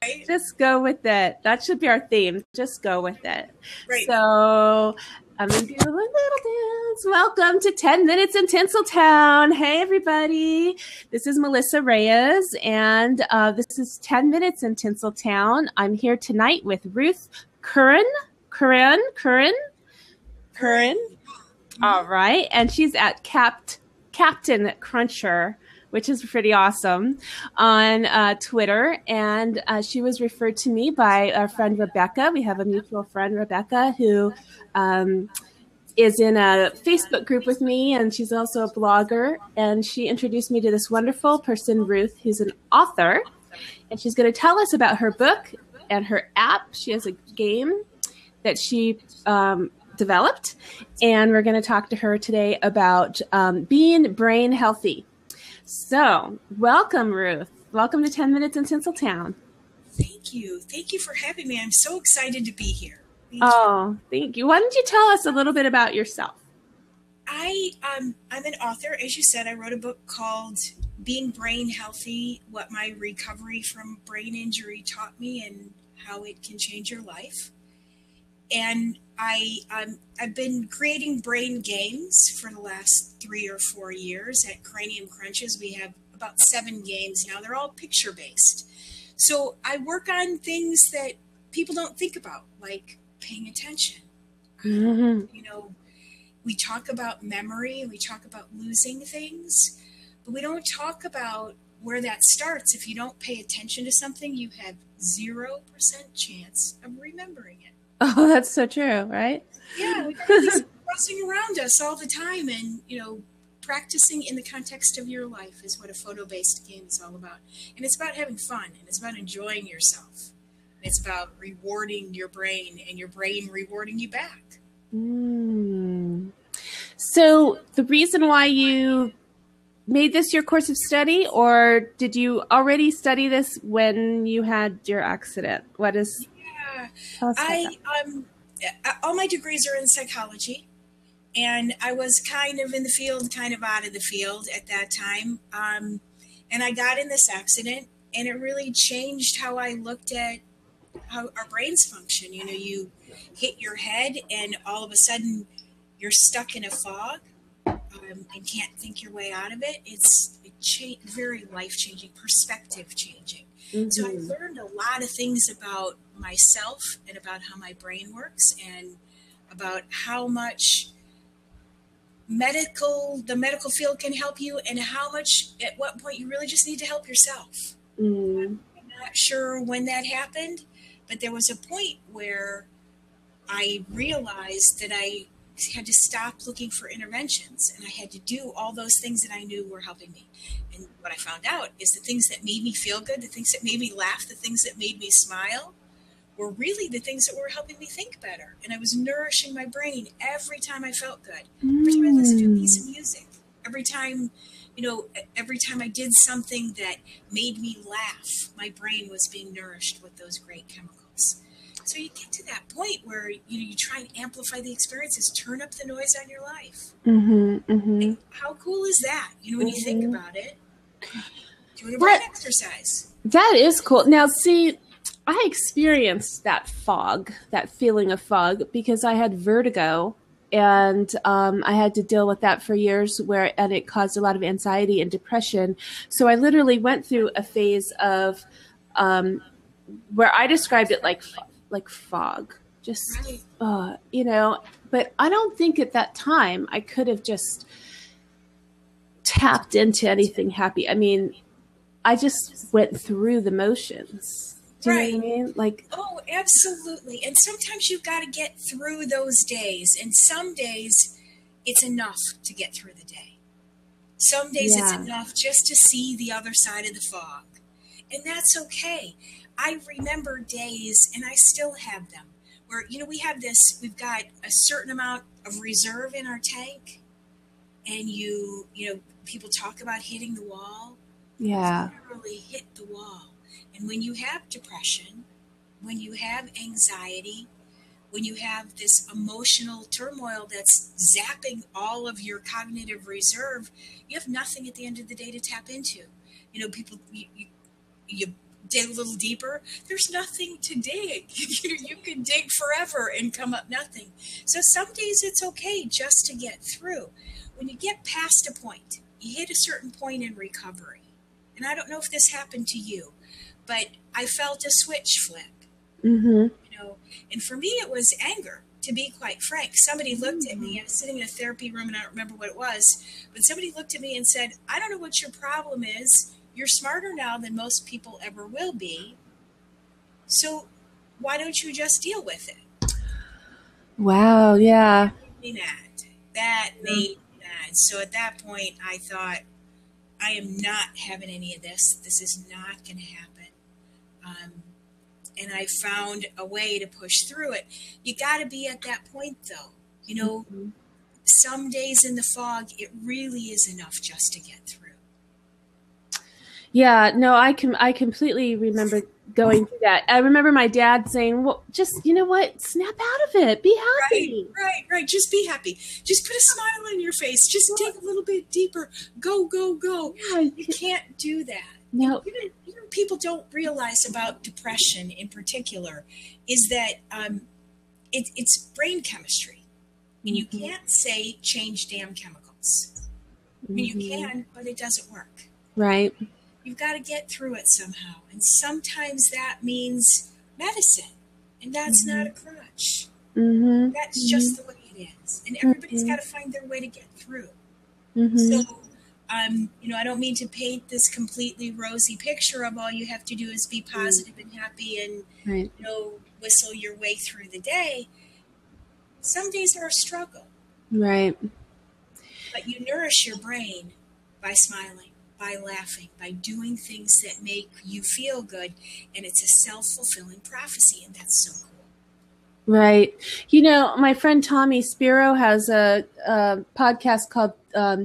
right? Just go with it. That should be our theme. Just go with it. Right. So I'm going to do a little dance. Welcome to 10 Minutes in Tinseltown. Hey, everybody. This is Melissa Reyes, and this is 10 Minutes in Tinseltown. I'm here tonight with Ruth Curran. Curran. All right. And she's at Captain Cruncher, which is pretty awesome, on Twitter. And she was referred to me by our friend Rebecca. We have a mutual friend, Rebecca, who is in a Facebook group with me, and she's also a blogger. And she introduced me to this wonderful person, Ruth, who's an author. And she's going to tell us about her book and her app. She has a game that she developed, and we're going to talk to her today about being brain healthy. So, welcome, Ruth. Welcome to 10 Minutes in Tinseltown. Thank you. Thank you for having me. I'm so excited to be here. Thank you. Why don't you tell us a little bit about yourself? I'm an author. As you said, I wrote a book called Being Brain Healthy, What My Recovery from Brain Injury Taught Me and How It Can Change Your Life. And I've been creating brain games for the last 3 or 4 years at Cranium Crunches. We have about 7 games now. They're all picture-based. So I work on things that people don't think about, like paying attention. Mm-hmm. We talk about memory, we talk about losing things, but we don't talk about where that starts. If you don't pay attention to something, you have 0% chance of remembering it. Oh, that's so true, right? Yeah, we got these crossing around us all the time, and practicing in the context of your life is what a photo-based game is all about. And it's about having fun, and it's about enjoying yourself. And it's about rewarding your brain, and your brain rewarding you back. So the reason why you made this your course of study, or did you already study this when you had your accident? What is? Yeah, Tell us about that. all my degrees are in psychology, and I was kind of in the field, kind of out of the field at that time. And I got in this accident, and it really changed how I looked at how our brains function. You hit your head, and all of a sudden you're stuck in a fog and can't think your way out of it. It's very life-changing, perspective-changing. Mm-hmm. So I learned a lot of things about myself and about how my brain works and about how much the medical field can help you and how much, at what point you really just need to help yourself. Mm. I'm not sure when that happened, but there was a point where I realized that I had to stop looking for interventions, and I had to do all those things that I knew were helping me. And what I found out is the things that made me feel good, the things that made me laugh, the things that made me smile were really the things that were helping me think better. And I was nourishing my brain every time I felt good, every time I listened to a piece of music, every time I did something that made me laugh, my brain was being nourished with those great chemicals. So you get to that point where you try and amplify the experiences, turn up the noise on your life. Mm-hmm, mm-hmm. How cool is that? When you think about it, doing a brain exercise. That is cool. Now, see, I experienced that feeling of fog, because I had vertigo, and I had to deal with that for years, and it caused a lot of anxiety and depression. So I literally went through a phase of where I described it like fog, just, right. But I don't think at that time I could have just tapped into anything happy. I mean, I just went through the motions. Do you know what I mean? Oh, absolutely. And sometimes you've got to get through those days. And some days it's enough to get through the day. Some days it's enough just to see the other side of the fog. And that's okay. I remember days, and I still have them, where, we've got a certain amount of reserve in our tank, and people talk about hitting the wall. Yeah. You literally hit the wall. And when you have depression, when you have anxiety, when you have this emotional turmoil that's zapping all of your cognitive reserve, you have nothing at the end of the day to tap into. People, dig a little deeper, there's nothing to dig. You can dig forever and come up nothing. So some days it's okay just to get through. When you get past a point, you hit a certain point in recovery. And I don't know if this happened to you, but I felt a switch flip. Mm-hmm. And for me, it was anger, to be quite frank. Somebody looked at me. I was sitting in a therapy room, and I don't remember what it was, but somebody looked at me and said, I don't know what your problem is. You're smarter now than most people ever will be. So why don't you just deal with it? Wow, yeah. That made me mad. So at that point, I thought, I am not having any of this. This is not going to happen. And I found a way to push through it. You got to be at that point, though. Mm-hmm. Some days in the fog, it really is enough just to get through. Yeah, no, I completely remember going through that. I remember my dad saying, well, just, you know what, snap out of it. Be happy. Right. Just be happy. Just put a smile on your face. Just dig a little bit deeper. Go. Yeah, you can't do that. No. Even people don't realize about depression in particular is that it's brain chemistry. And you can't say change damn chemicals. I mean, you can, but it doesn't work. Right. You've got to get through it somehow. And sometimes that means medicine. And that's not a crutch. Mm-hmm. That's just the way it is. And everybody's got to find their way to get through. So, I don't mean to paint this completely rosy picture of all you have to do is be positive and happy and, whistle your way through the day. Some days are a struggle. Right. But you nourish your brain by smiling, by laughing, by doing things that make you feel good. And it's a self-fulfilling prophecy, and that's so cool. Right. My friend Tommy Spiro has a podcast called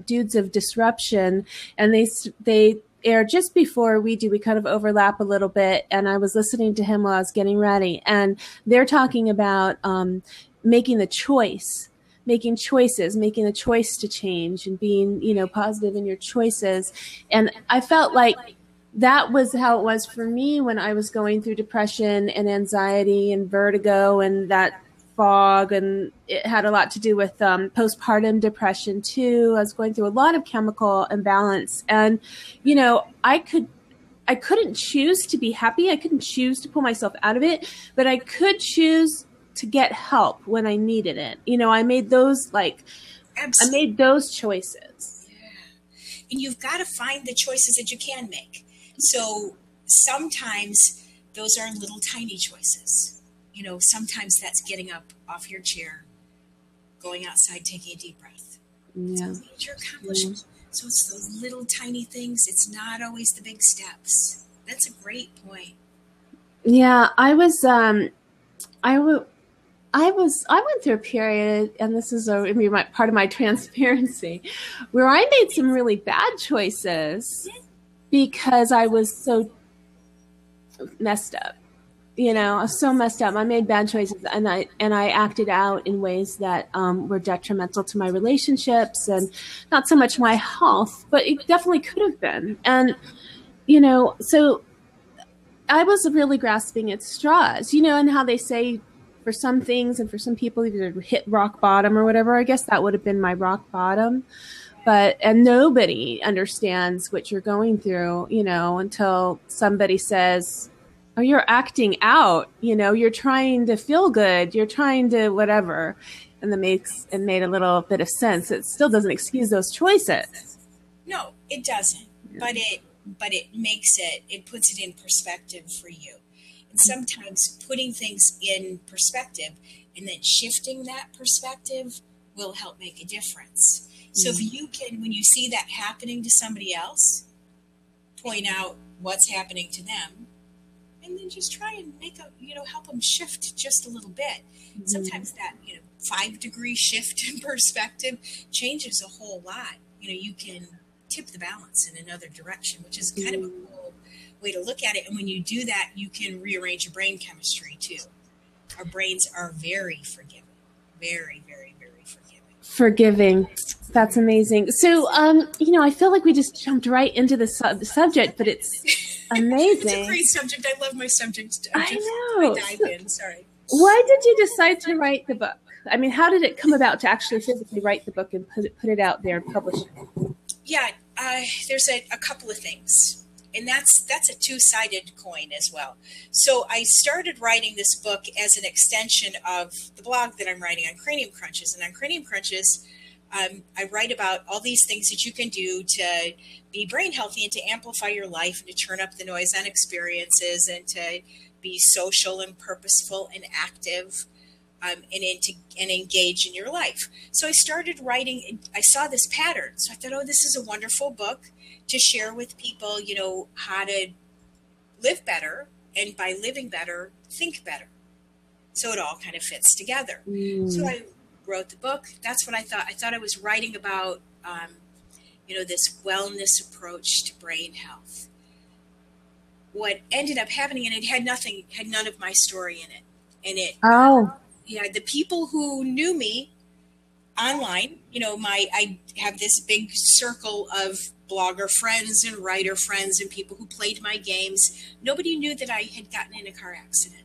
Dudes of Disruption, and they air just before we do. We kind of overlap a little bit, and I was listening to him while I was getting ready, and they're talking about making the choice to change and being, positive in your choices. And I felt like that was how it was for me when I was going through depression and anxiety and vertigo and that fog. And it had a lot to do with postpartum depression too. I was going through a lot of chemical imbalance, and, I couldn't choose to be happy. I couldn't choose to pull myself out of it, but I could choose to get help when I needed it. I made those choices. Yeah. And you've got to find the choices that you can make. So sometimes those are little tiny choices. Sometimes that's getting up off your chair, going outside, taking a deep breath. Yeah. It's a major accomplishment. So it's those little tiny things. It's not always the big steps. That's a great point. Yeah, I went through a period, and this is part of my transparency, where I made some really bad choices because I was so messed up. I was so messed up. I made bad choices, and I acted out in ways that were detrimental to my relationships and not so much my health, but it definitely could have been. And so I was really grasping at straws. And how they say, for some things and for some people, either hit rock bottom or whatever. I guess that would have been my rock bottom. And nobody understands what you're going through, until somebody says, oh, you're acting out, you're trying to feel good. You're trying to whatever. And it made a little bit of sense. It still doesn't excuse those choices. No, it doesn't. Yeah. But it puts it in perspective for you. And sometimes putting things in perspective and then shifting that perspective will help make a difference. So if you can, when you see that happening to somebody else, point out what's happening to them, and then just try and help them shift just a little bit. Sometimes that, 5-degree shift in perspective changes a whole lot. You can tip the balance in another direction, which is kind of a cool way to look at it. And when you do that, you can rearrange your brain chemistry too. Our brains are very forgiving, very, very, very forgiving. That's amazing. So, I feel like we just jumped right into the subject, but it's Amazing. It's a great subject. I love my subjects. I know. I dive in. Sorry. Why did you decide to write the book? I mean, how did it come about to actually physically write the book and put it out there and publish it? Yeah, there's a couple of things. And that's a two-sided coin as well. So I started writing this book as an extension of the blog that I'm writing on Cranium Crunches. And on Cranium Crunches, I write about all these things that you can do to be brain healthy and to amplify your life and to turn up the noise on experiences and to be social and purposeful and active and engage in your life. So I started writing. I saw this pattern. So I thought, oh, this is a wonderful book to share with people, you know, how to live better, and by living better, think better. So it all kind of fits together. So I wrote the book. That's what I thought. I thought I was writing about, you know, this wellness approach to brain health. What ended up happening, and it had none of my story in it. And the people who knew me online, you know, I have this big circle of blogger friends and writer friends and people who played my games. Nobody knew that I had gotten in a car accident.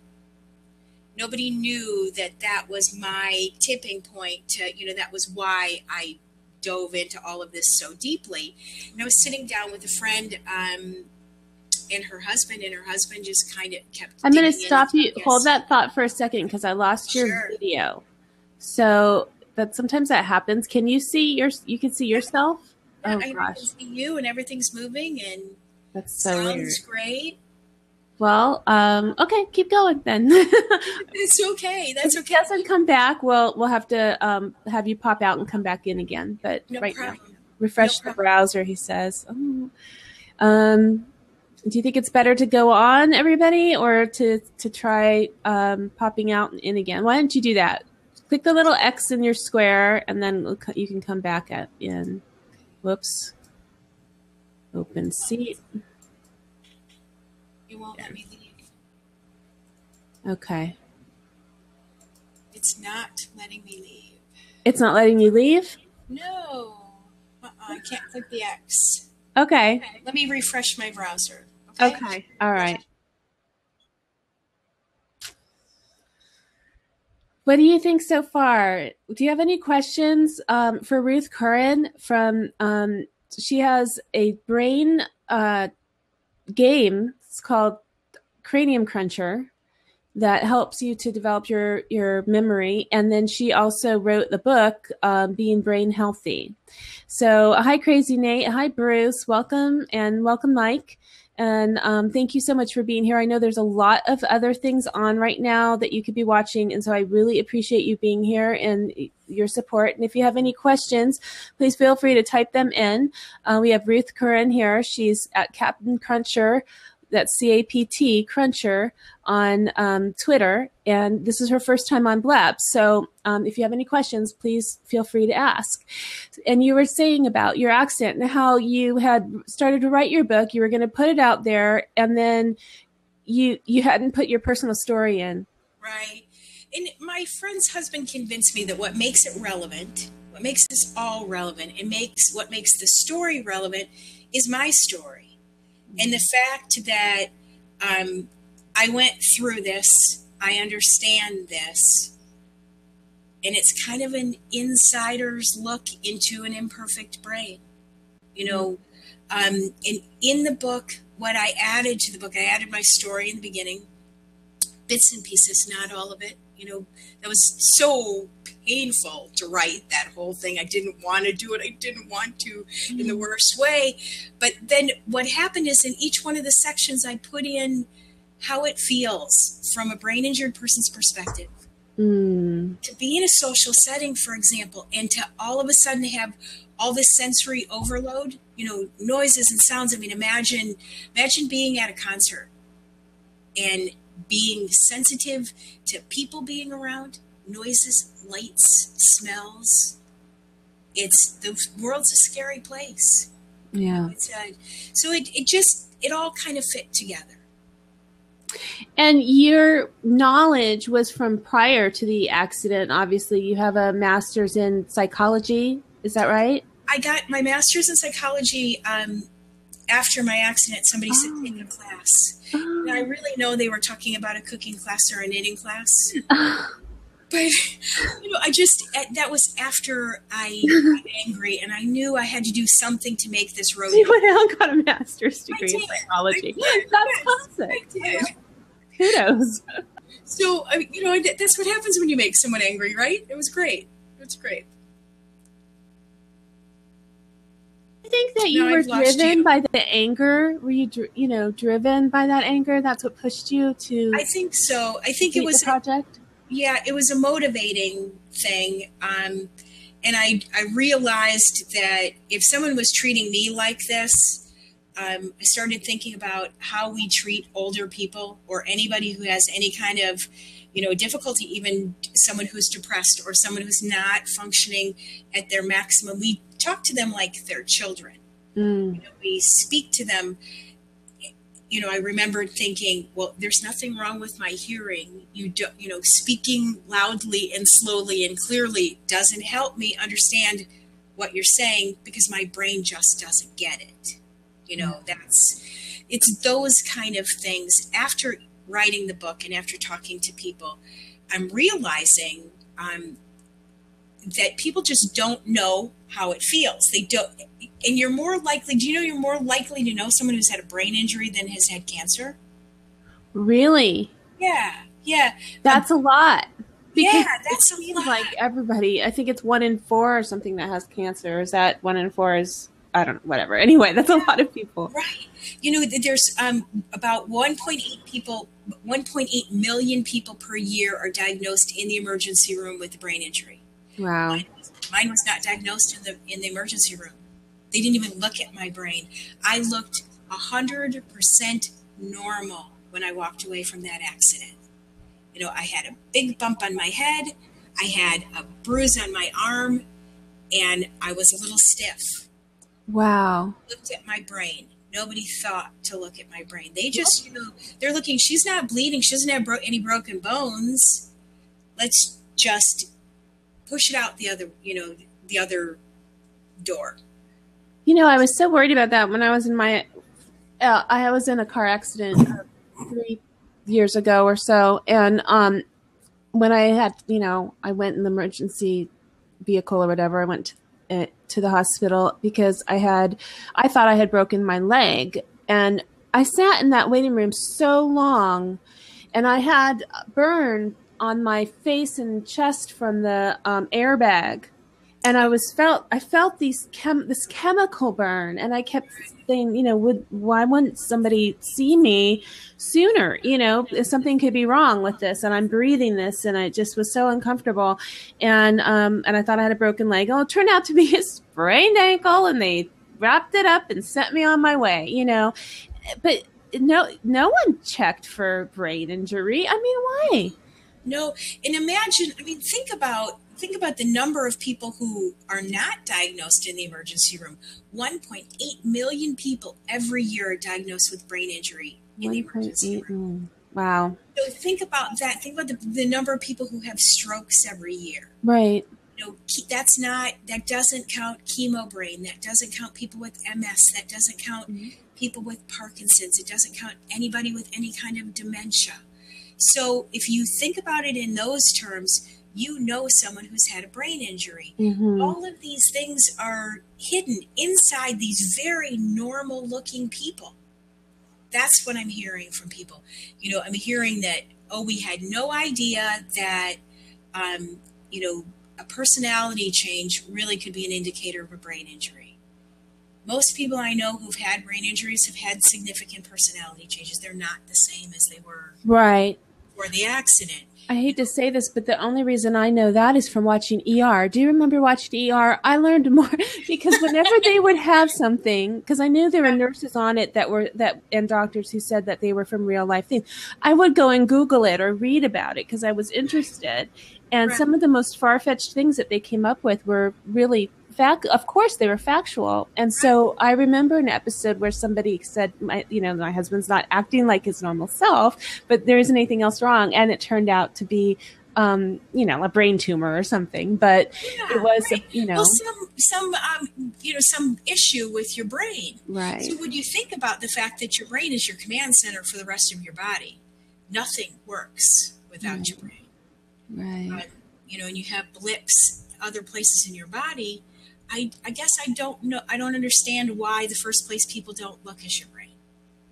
Nobody knew that was my tipping point to, you know, that was why I dove into all of this so deeply. And I was sitting down with a friend and her husband just kind of kept. I'm going to stop you. Hold that thought for a second because I lost your video. So sometimes that happens. Can you see you can see yourself? Yeah, I can see you, and everything's moving, and that's so sounds weird. Great. Well, okay, keep going then. It's okay. That's okay. If it doesn't come back, we'll have to have you pop out and come back in again. But no right problem. now, refresh the browser. He says. Do you think it's better to go on, everybody, or to try popping out and in again? Why don't you do that? Click the little X in your square, and then you can come back in. Whoops. Open seat. You won't let me leave. Okay. It's not letting me leave. It's not letting you leave? No. I can't click the X. Okay. Let me refresh my browser. Okay. All right. What do you think so far? Do you have any questions for Ruth Curran she has a brain game. It's called Cranium Cruncher that helps you to develop your memory. And then she also wrote the book, Being Brain Healthy. So hi, Crazy Nate. Hi, Bruce. Welcome, and welcome, Mike. And thank you so much for being here. I know there's a lot of other things on right now that you could be watching. And so I really appreciate you being here and your support. And if you have any questions, please feel free to type them in. We have Ruth Curran here. She's at Captain Cruncher. That's CAPT Cruncher on Twitter. And this is her first time on Blab. So if you have any questions, please feel free to ask. And you were saying about your accent and how you had started to write your book. You were going to put it out there, and then you hadn't put your personal story in. Right. And my friend's husband convinced me that what makes it relevant, what makes this all relevant, what makes the story relevant is my story. And the fact that I went through this, I understand this, and it's kind of an insider's look into an imperfect brain. You know, in the book, what I added to the book, I added my story in the beginning, bits and pieces, not all of it. You know, that was so painful to write that whole thing. I didn't want to do it. I didn't want to in the worst way. But then what happened is in each one of the sections, I put in how it feels from a brain injured person's perspective. To be in a social setting, for example, and to all of a sudden have all this sensory overload, you know, noises and sounds. I mean, imagine being at a concert and being sensitive to people being around, noises, lights, smells. The world's a scary place. Yeah. So it all kind of fit together. And your knowledge was from prior to the accident. Obviously, you have a master's in psychology. Is that right? I got my master's in psychology after my accident, somebody said, take a class. And I really know they were talking about a cooking class or a knitting class. But, that was after I got angry, and I knew I had to do something to make this road. You went out and got a master's degree in psychology. That's classic. Kudos. So, that's what happens when you make someone angry, right? It was great. It's great. I think that you were driven by the anger. Were you, driven by that anger? That's what pushed you to. I think so. I think it was the project. It was a motivating thing. And I realized that if someone was treating me like this, I started thinking about how we treat older people or anybody who has any kind of, difficulty, even someone who's depressed or someone who's not functioning at their maximum. We talk to them like they're children. We speak to them. I remember thinking, well, there's nothing wrong with my hearing. Speaking loudly and slowly and clearly doesn't help me understand what you're saying because my brain just doesn't get it. It's those kind of things. After writing the book and after talking to people, I'm realizing that people just don't know how it feels. They don't. And you're more likely, you're more likely to know someone who's had a brain injury than has had cancer? Really? Yeah. That's a lot. Because that's a lot. Like everybody, I think it's 1 in 4 or something that has cancer. Is that 1 in 4 is, I don't know, whatever. Anyway, that's a lot of people. Right. There's about 1.8 million people per year are diagnosed in the emergency room with a brain injury. Wow. Mine was not diagnosed in the emergency room. They didn't even look at my brain. I looked 100% normal when I walked away from that accident. I had a big bump on my head. I had a bruise on my arm, and I was a little stiff. Wow. Looked at my brain. Nobody thought to look at my brain. They just, they're looking, she's not bleeding. She doesn't have any broken bones. Let's just push it out the other door. I was so worried about that when I was in I was in a car accident 3 years ago or so. And when I had, I went in the emergency vehicle or whatever, I went to the hospital because I thought I had broken my leg. And I sat in that waiting room so long, and I had burn on my face and chest from the airbag. And I felt this chemical burn, and I kept saying, why wouldn't somebody see me sooner? Something could be wrong with this, and I'm breathing this, and I just was so uncomfortable. And I thought I had a broken leg. Oh, it turned out to be a sprained ankle, and they wrapped it up and sent me on my way. But no one checked for brain injury. I mean, why? No, and think about the number of people who are not diagnosed in the emergency room. 1.8 million people every year are diagnosed with brain injury in the emergency room. Wow. So think about that. Think about the number of people who have strokes every year. Right. That doesn't count chemo brain. That doesn't count people with MS. That doesn't count people with Parkinson's. It doesn't count anybody with any kind of dementia. So if you think about it in those terms, someone who's had a brain injury. Mm-hmm. All of these things are hidden inside these very normal looking people. That's what I'm hearing from people. I'm hearing that, we had no idea that, a personality change really could be an indicator of a brain injury. Most people I know who've had brain injuries have had significant personality changes. They're not the same as they were before the accident. I hate to say this, but the only reason I know that is from watching ER. Do you remember watching ER? I learned more because whenever they would have something, because I knew there were nurses on it and doctors who said that they were from real life things, I would go and Google it or read about it because I was interested. And some of the most far-fetched things that they came up with were really of course they were factual. And so I remember an episode where somebody said, my husband's not acting like his normal self, but there isn't anything else wrong. And it turned out to be a brain tumor or something, but it was, right. Well, some issue with your brain. Right. So when you think about the fact that your brain is your command center for the rest of your body, nothing works without your brain. Right. And you have blips other places in your body. I guess I don't know. I don't understand why the first place people don't look is your brain.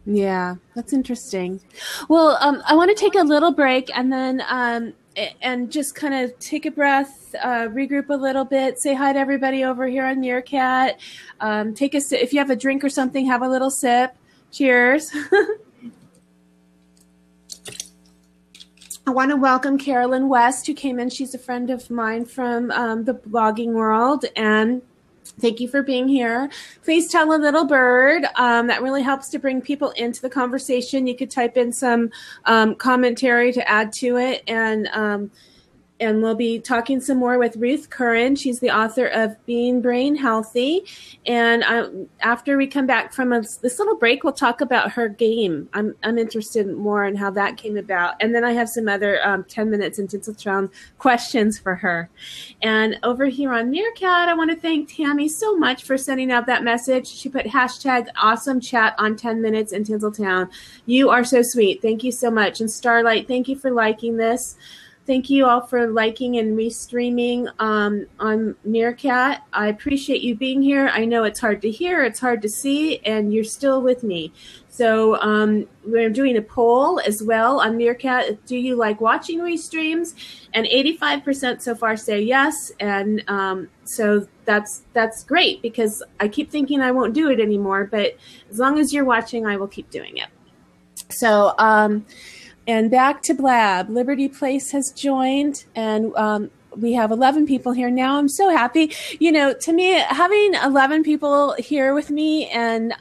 Yeah, that's interesting. Well, I want to take a little break and then and just kind of take a breath, regroup a little bit, say hi to everybody over here on Meerkat. Take a sip. If you have a drink or something, have a little sip. Cheers. I want to welcome Carolyn West, who came in. She's a friend of mine from the blogging world, and thank you for being here. Please tell a little bird. That really helps to bring people into the conversation. You could type in some commentary to add to it, and we'll be talking some more with Ruth Curran. She's the author of Being Brain Healthy. And after we come back from this little break, we'll talk about her game. I'm interested more in how that came about. And then I have some other 10 minutes in Tinseltown questions for her. And over here on Meerkat, I want to thank Tammy so much for sending out that message. She put hashtag awesome chat on 10 minutes in Tinseltown. You are so sweet. Thank you so much. And Starlight, thank you for liking this. Thank you all for liking and restreaming on Meerkat. I appreciate you being here. I know it's hard to hear, it's hard to see, and you're still with me. So we're doing a poll as well on Meerkat. Do you like watching restreams? And 85% so far say yes. And so that's great, because I keep thinking I won't do it anymore. But as long as you're watching, I will keep doing it. So and back to Blab. Liberty Place has joined, and we have 11 people here now. I'm so happy. To me, having 11 people here with me and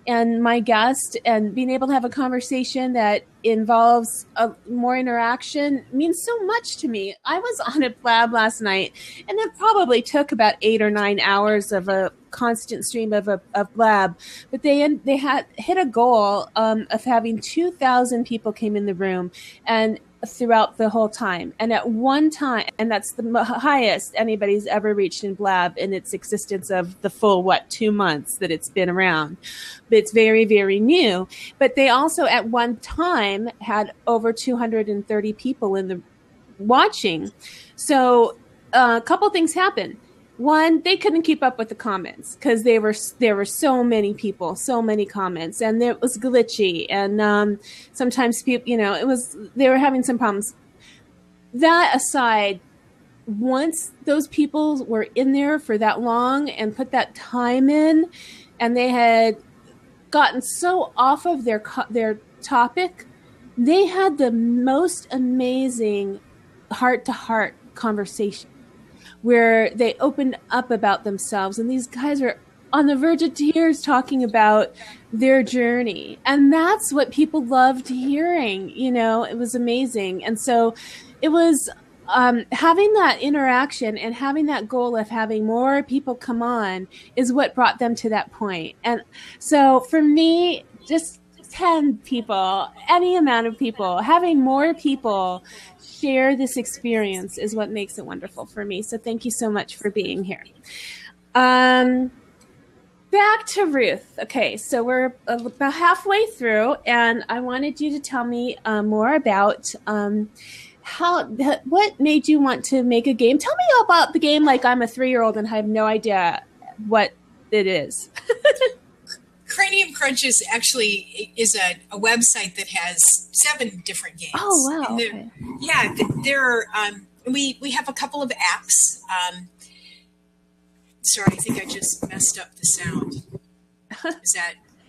my guest and being able to have a conversation that involves more interaction means so much to me. I was on a Blab last night, and it probably took about 8 or 9 hours of a constant stream of Blab, but they had hit a goal of having 2,000 people came in the room and throughout the whole time. And at one time, and that's the highest anybody's ever reached in Blab in its existence of the full, 2 months that it's been around. But it's very, very new. But they also at one time had over 230 people in the watching. So a couple things happened. One, they couldn't keep up with the comments because there were so many people, so many comments, and it was glitchy. And sometimes people, they were having some problems. That aside, once those people were in there for that long and put that time in, and they had gotten so off of their topic, they had the most amazing heart-to-heart conversation, where they opened up about themselves. And these guys are on the verge of tears talking about their journey. And that's what people loved hearing. It was amazing. And so it was having that interaction and having that goal of having more people come on is what brought them to that point. And so for me, just 10 people, any amount of people, having more people share this experience is what makes it wonderful for me. So thank you so much for being here. Back to Ruth. Okay, so we're about halfway through, and I wanted you to tell me more about what made you want to make a game. Tell me about the game like I'm a 3-year-old and I have no idea what it is. Cranium Crunches actually is a website that has 7 different games. Oh, wow. Okay. Yeah, there are, we have a couple of apps. Sorry, I think I just messed up the sound.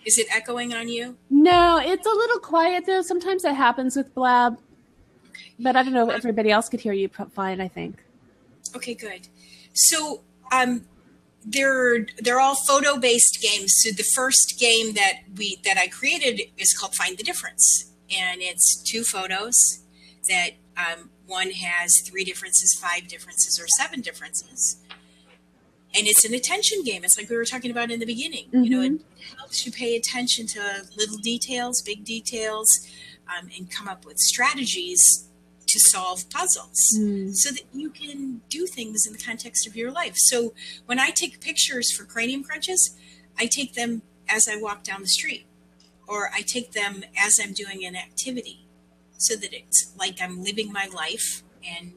Is it echoing on you? No, it's a little quiet though. Sometimes that happens with Blab. Okay. But I don't know if everybody else could hear you fine, I think. Okay, good. So, they're all photo-based games. So the first game that I created is called Find the Difference, and it's 2 photos that one has 3 differences, 5 differences, or 7 differences, and it's an attention game. It's like we were talking about in the beginning. Mm-hmm. It helps you pay attention to little details, big details, and come up with strategies to solve puzzles so that you can do things in the context of your life. So when I take pictures for cranium crunches, I take them as I walk down the street, or I take them as I'm doing an activity, so that it's like I'm living my life and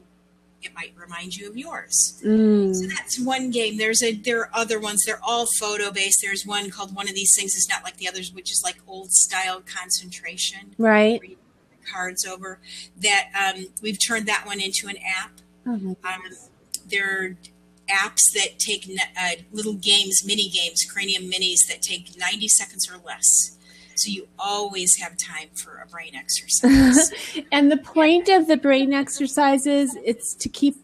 it might remind you of yours. So that's one game. There are other ones. They're all photo based. There's one called One of These Things Is Not Like the Others, which is like old style concentration. Right. Where you put cards over that. We've turned that one into an app. There are apps that take little games, mini games, cranium minis that take 90 seconds or less. So you always have time for a brain exercise. And the point of the brain exercises, it's to keep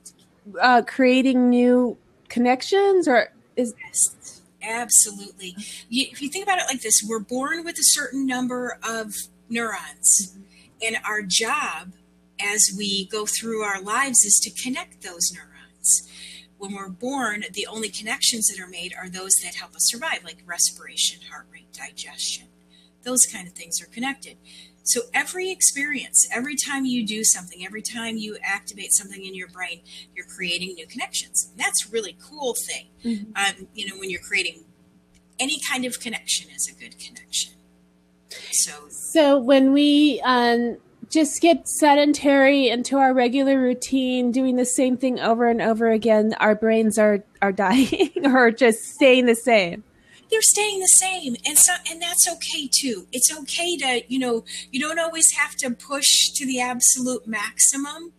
creating new connections, or is... Yes, absolutely. If you think about it like this, we're born with a certain number of neurons, and our job as we go through our lives is to connect those neurons. When we're born, the only connections that are made are those that help us survive, like respiration, heart rate, digestion. Those kind of things are connected. So every experience, every time you do something, every time you activate something in your brain, you're creating new connections. And that's a really cool thing. When you're creating any kind of connection is a good connection. So when we just get sedentary into our regular routine, doing the same thing over and over again, our brains are dying or just staying the same. They're staying the same. And that's okay too. It's okay to, you don't always have to push to the absolute maximum.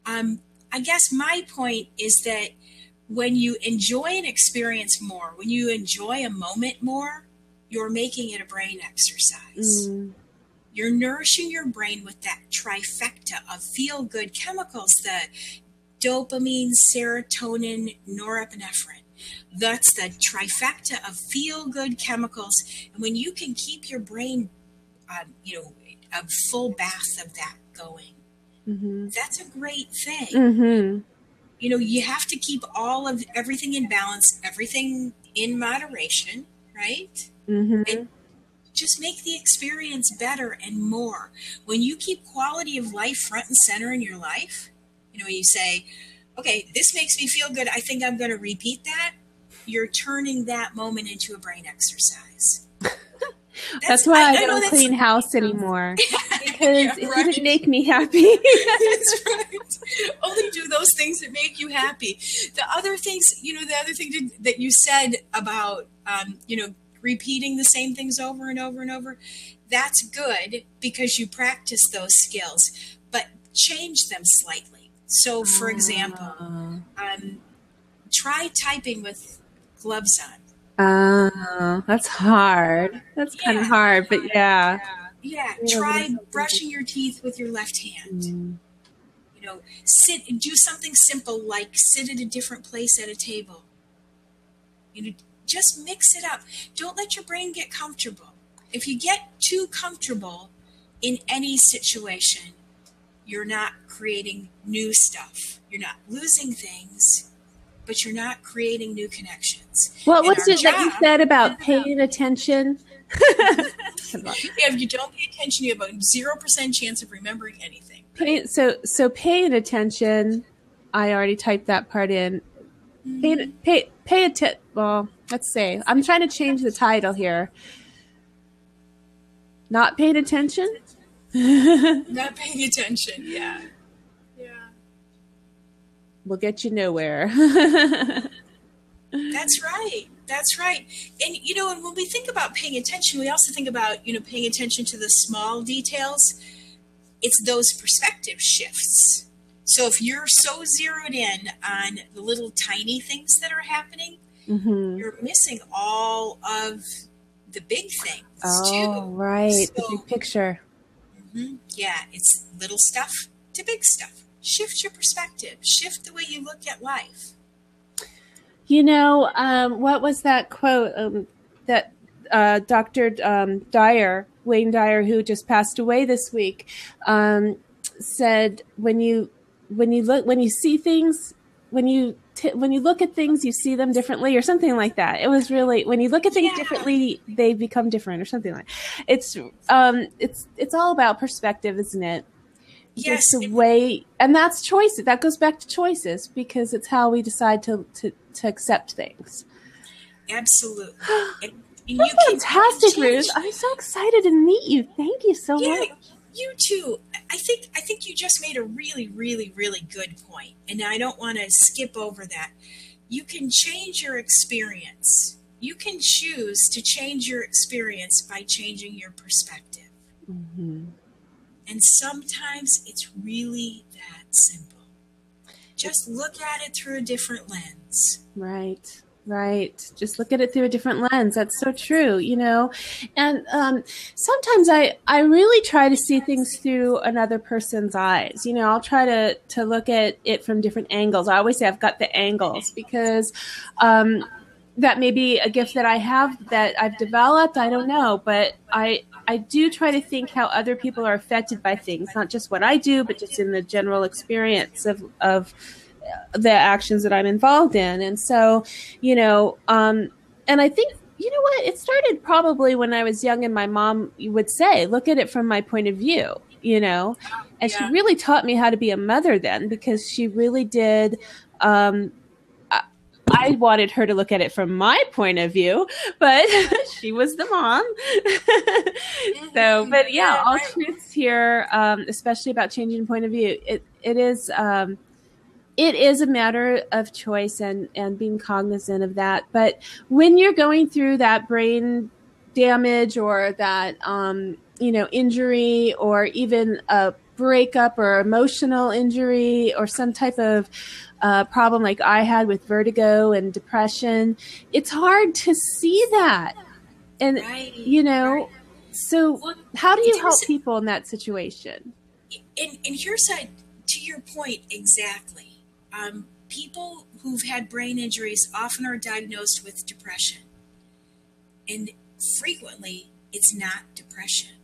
I guess my point is that when you enjoy an experience more, when you enjoy a moment more, you're making it a brain exercise. You're nourishing your brain with that trifecta of feel-good chemicals, the dopamine, serotonin, norepinephrine. That's the trifecta of feel-good chemicals. And when you can keep your brain, a full bath of that going, that's a great thing. You have to keep everything in balance, everything in moderation, right? And just make the experience better and more. When you keep quality of life front and center in your life, you say, okay, this makes me feel good, I think I'm going to repeat that. You're turning that moment into a brain exercise. That's why I don't clean house anymore. Because it didn't make me happy. That's right. Only do those things that make you happy. The other thing that you said about, repeating the same things over and over and over, that's good because you practice those skills, but change them slightly. So, for example, try typing with gloves on. Oh, that's hard. That's kind of hard, but yeah. Yeah, try brushing your teeth with your left hand. Sit and do something simple like sit at a different place at a table. Just mix it up. Don't let your brain get comfortable. If you get too comfortable in any situation, you're not creating new stuff. You're not losing things, but you're not creating new connections. What was it that you said about paying attention? If you don't pay attention, you have a 0% chance of remembering anything. Right? So paying attention, I already typed that part in. Pay attention. Well, let's say I'm trying to change the title here. Not paying attention. Not paying attention. Yeah. Will get you nowhere. That's right. And, and when we think about paying attention, we also think about, paying attention to the small details. It's those perspective shifts. So if you're so zeroed in on the little tiny things that are happening, you're missing all of the big things too. Oh, right. So, the big picture. Yeah, it's little stuff to big stuff. Shift your perspective. Shift the way you look at life. What was that quote that Dr. Dyer, Wayne Dyer, who just passed away this week, said, when you see things, when you look at things, you see them differently, or something like that. It was really, when you look at things differently, they become different, or something like that. It's all about perspective, isn't it? Yes. Just the way, and that's choices. That goes back to choices, because it's how we decide to accept things. Absolutely. And That's fantastic, Ruth. I'm so excited to meet you. Thank you so much. You too. I think you just made a really, really, really good point. And I don't want to skip over that. You can change your experience. You can choose to change your experience by changing your perspective. Mm-hmm. And sometimes it's really that simple. Just look at it through a different lens. Right. Right. Just look at it through a different lens. That's so true, you know. And sometimes I really try to see things through another person's eyes. You know, I'll try to look at it from different angles. I always say I've got the angles, because that may be a gift that I have that I've developed. I don't know. But I do try to think how other people are affected by things, not just what I do, but just in the general experience of the actions that I'm involved in. And so, you know, and I think, you know what, it started probably when I was young, and my mom would say, look at it from my point of view, you know, and she really taught me how to be a mother then, because she really did. I wanted her to look at it from my point of view, but she was the mom. So, but yeah, all truths here, especially about changing point of view. It is a matter of choice and being cognizant of that. But when you're going through that brain damage, or that, you know, injury, or even a breakup or emotional injury, or some type of problem like I had with vertigo and depression, it's hard to see that. And, you know, so how do you help people in that situation? And here's to your point exactly. People who've had brain injuries often are diagnosed with depression. And frequently, it's not depression.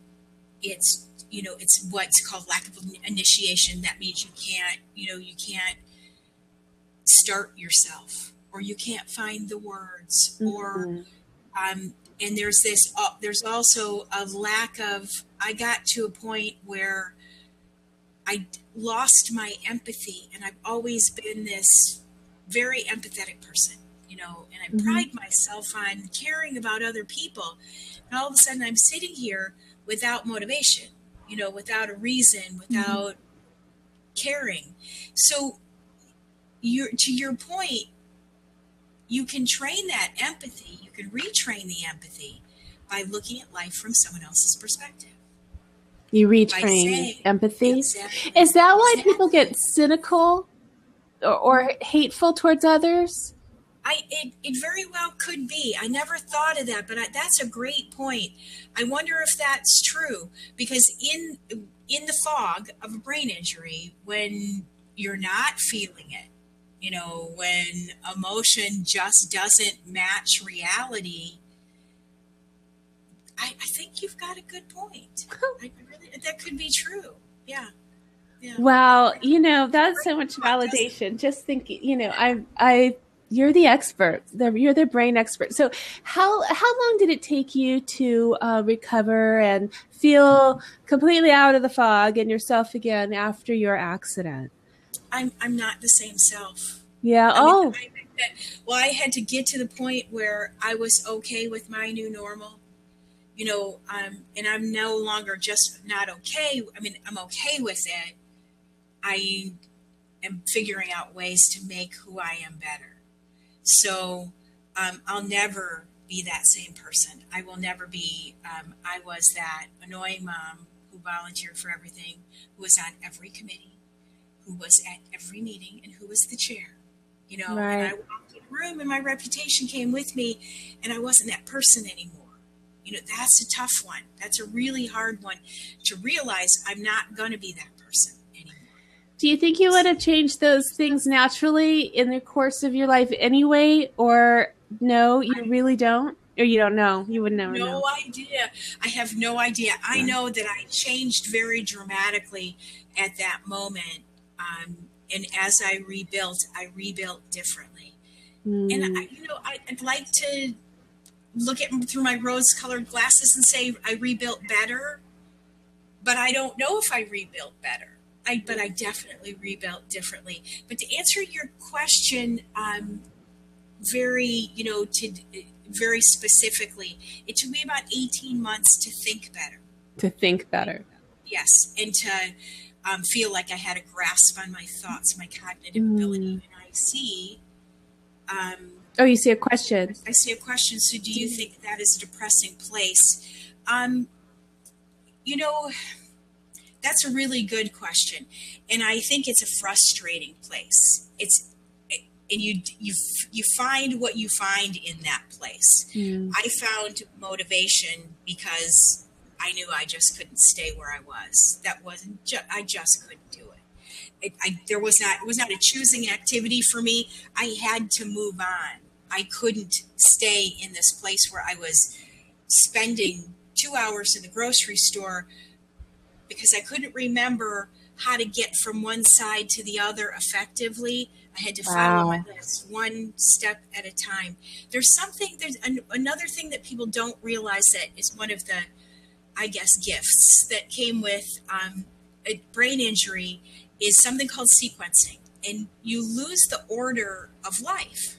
It's, you know, it's what's called lack of initiation. That means you can't start yourself, or you can't find the words, or, and there's also a lack of, I got to a point where I lost my empathy, and I've always been this very empathetic person, you know, and I pride myself on caring about other people. And all of a sudden I'm sitting here without motivation, you know, without a reason, without caring. So to your point, you can train that empathy. You can retrain the empathy by looking at life from someone else's perspective. You retrain empathy. Exactly. Is that why people get cynical or hateful towards others? It very well could be. I never thought of that, but that's a great point. I wonder if that's true, because in the fog of a brain injury, when you're not feeling it, you know, when emotion just doesn't match reality, I think you've got a good point. That could be true. Yeah. Well, you know, that's so much validation. Just thinking, you know, you're the expert. You're the brain expert. So how long did it take you to recover and feel completely out of the fog and yourself again after your accident? I'm not the same self. Yeah. I had to get to the point where I was okay with my new normal. You know, and I'm no longer just not okay. I mean, I'm okay with it. I am figuring out ways to make who I am better. So I'll never be that same person. I will never be, I was that annoying mom who volunteered for everything, who was on every committee, who was at every meeting, and who was the chair. You know, and I walked in the room and my reputation came with me, and I wasn't that person anymore. You know, that's a tough one. That's a really hard one to realize. I'm not going to be that person anymore. Do you think you would have changed those things naturally in the course of your life anyway? Or no, you really don't? Or you don't know? You would never know. No idea. I have no idea. I know that I changed very dramatically at that moment. And as I rebuilt differently. And, I'd like to look at through my rose-colored glasses and say I rebuilt better, but I don't know if I rebuilt better. but I definitely rebuilt differently. But to answer your question, very, very specifically, it took me about 18 months to think better. To think better. Yes, and to feel like I had a grasp on my thoughts, my cognitive ability. And I see. Oh, you see a question. I see a question. So, do you think that is a depressing place? That's a really good question, and I think it's a frustrating place. And you find what you find in that place. I found motivation because I knew I just couldn't stay where I was. That wasn't. I just couldn't do it. It was not a choosing activity for me. I had to move on. I couldn't stay in this place where I was spending 2 hours in the grocery store because I couldn't remember how to get from one side to the other effectively. I had to follow my list one step at a time. There's another thing that people don't realize that is one of the, I guess, gifts that came with a brain injury is something called sequencing. And you lose the order of life.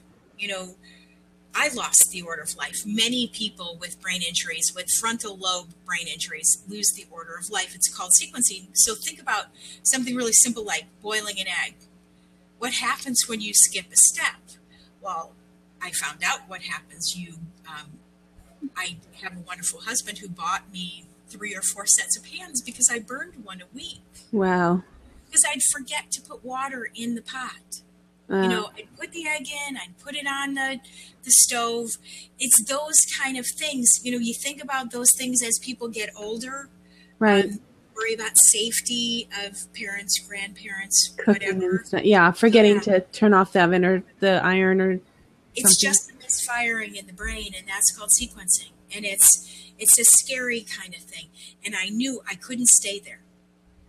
I lost the order of life. Many people with brain injuries, with frontal lobe brain injuries, lose the order of life. It's called sequencing. So think about something really simple like boiling an egg. What happens when you skip a step? Well, I found out what happens. I have a wonderful husband who bought me 3 or 4 sets of pans because I burned one a week. Wow. Because I'd forget to put water in the pot. I'd put the egg in, I'd put it on the stove. It's those kind of things. You think about those things as people get older. Right. Worry about safety of parents, grandparents, Cooking whatever. Yeah, forgetting to turn off the oven or the iron or It's something. just the misfiring in the brain, and that's called sequencing. And it's a scary kind of thing. And I knew I couldn't stay there.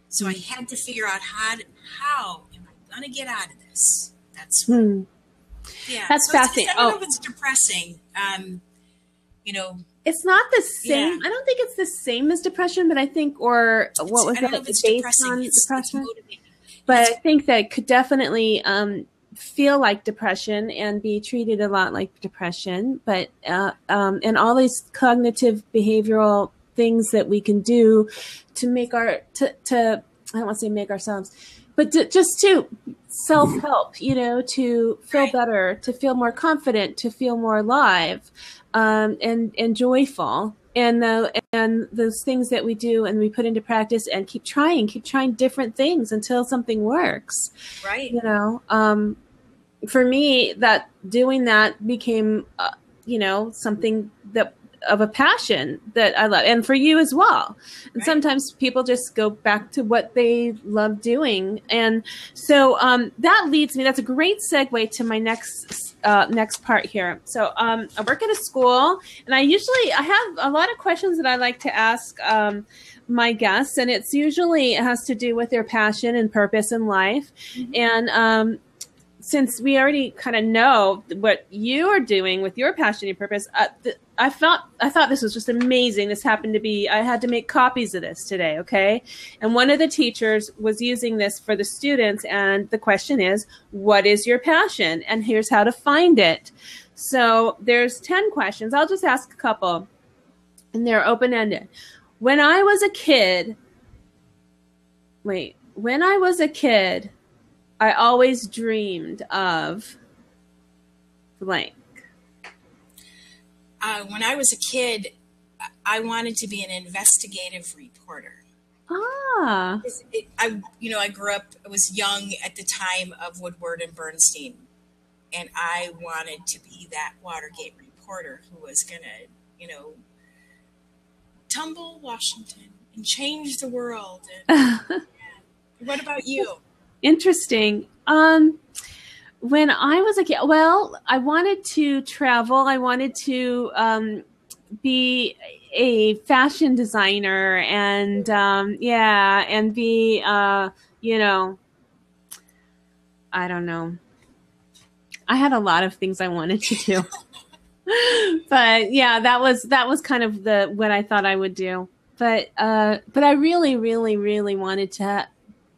So I had to figure out how am I going to get out of this? That's That's fascinating. I don't know if it's depressing. It's not the same. I don't think it's the same as depression, but I think, what was it? Based on depression. But I think that it could definitely feel like depression and be treated a lot like depression. But and all these cognitive behavioral things that we can do to make I don't want to say make ourselves, but just to self-help, to feel better, to feel more confident, to feel more alive, and joyful. And those things that we do and we put into practice and keep trying different things until something works. Right. For me, that doing that became, something that of a passion that I love, and for you as well. And sometimes people just go back to what they love doing. And so that leads me, that's a great segue to my next part here. So I work at a school, and I have a lot of questions that I like to ask my guests, and it has to do with their passion and purpose in life. And since we already kind of know what you are doing with your passion and purpose, I thought this was just amazing. This happened to be, I had to make copies of this today, okay? And one of the teachers was using this for the students, and the question is, what is your passion? And here's how to find it. So there's 10 questions. I'll just ask a couple, and they're open-ended. When I was a kid, I always dreamed of blank. When I was a kid, I wanted to be an investigative reporter. Ah. I grew up, I was young at the time of Woodward and Bernstein, and I wanted to be that Watergate reporter who was going to, tumble Washington and change the world. And, What about you? Interesting. When I was a kid, I wanted to travel. I wanted to be a fashion designer and and be, I don't know. I had a lot of things I wanted to do. But yeah, that was kind of what I thought I would do. But I really, really, really wanted to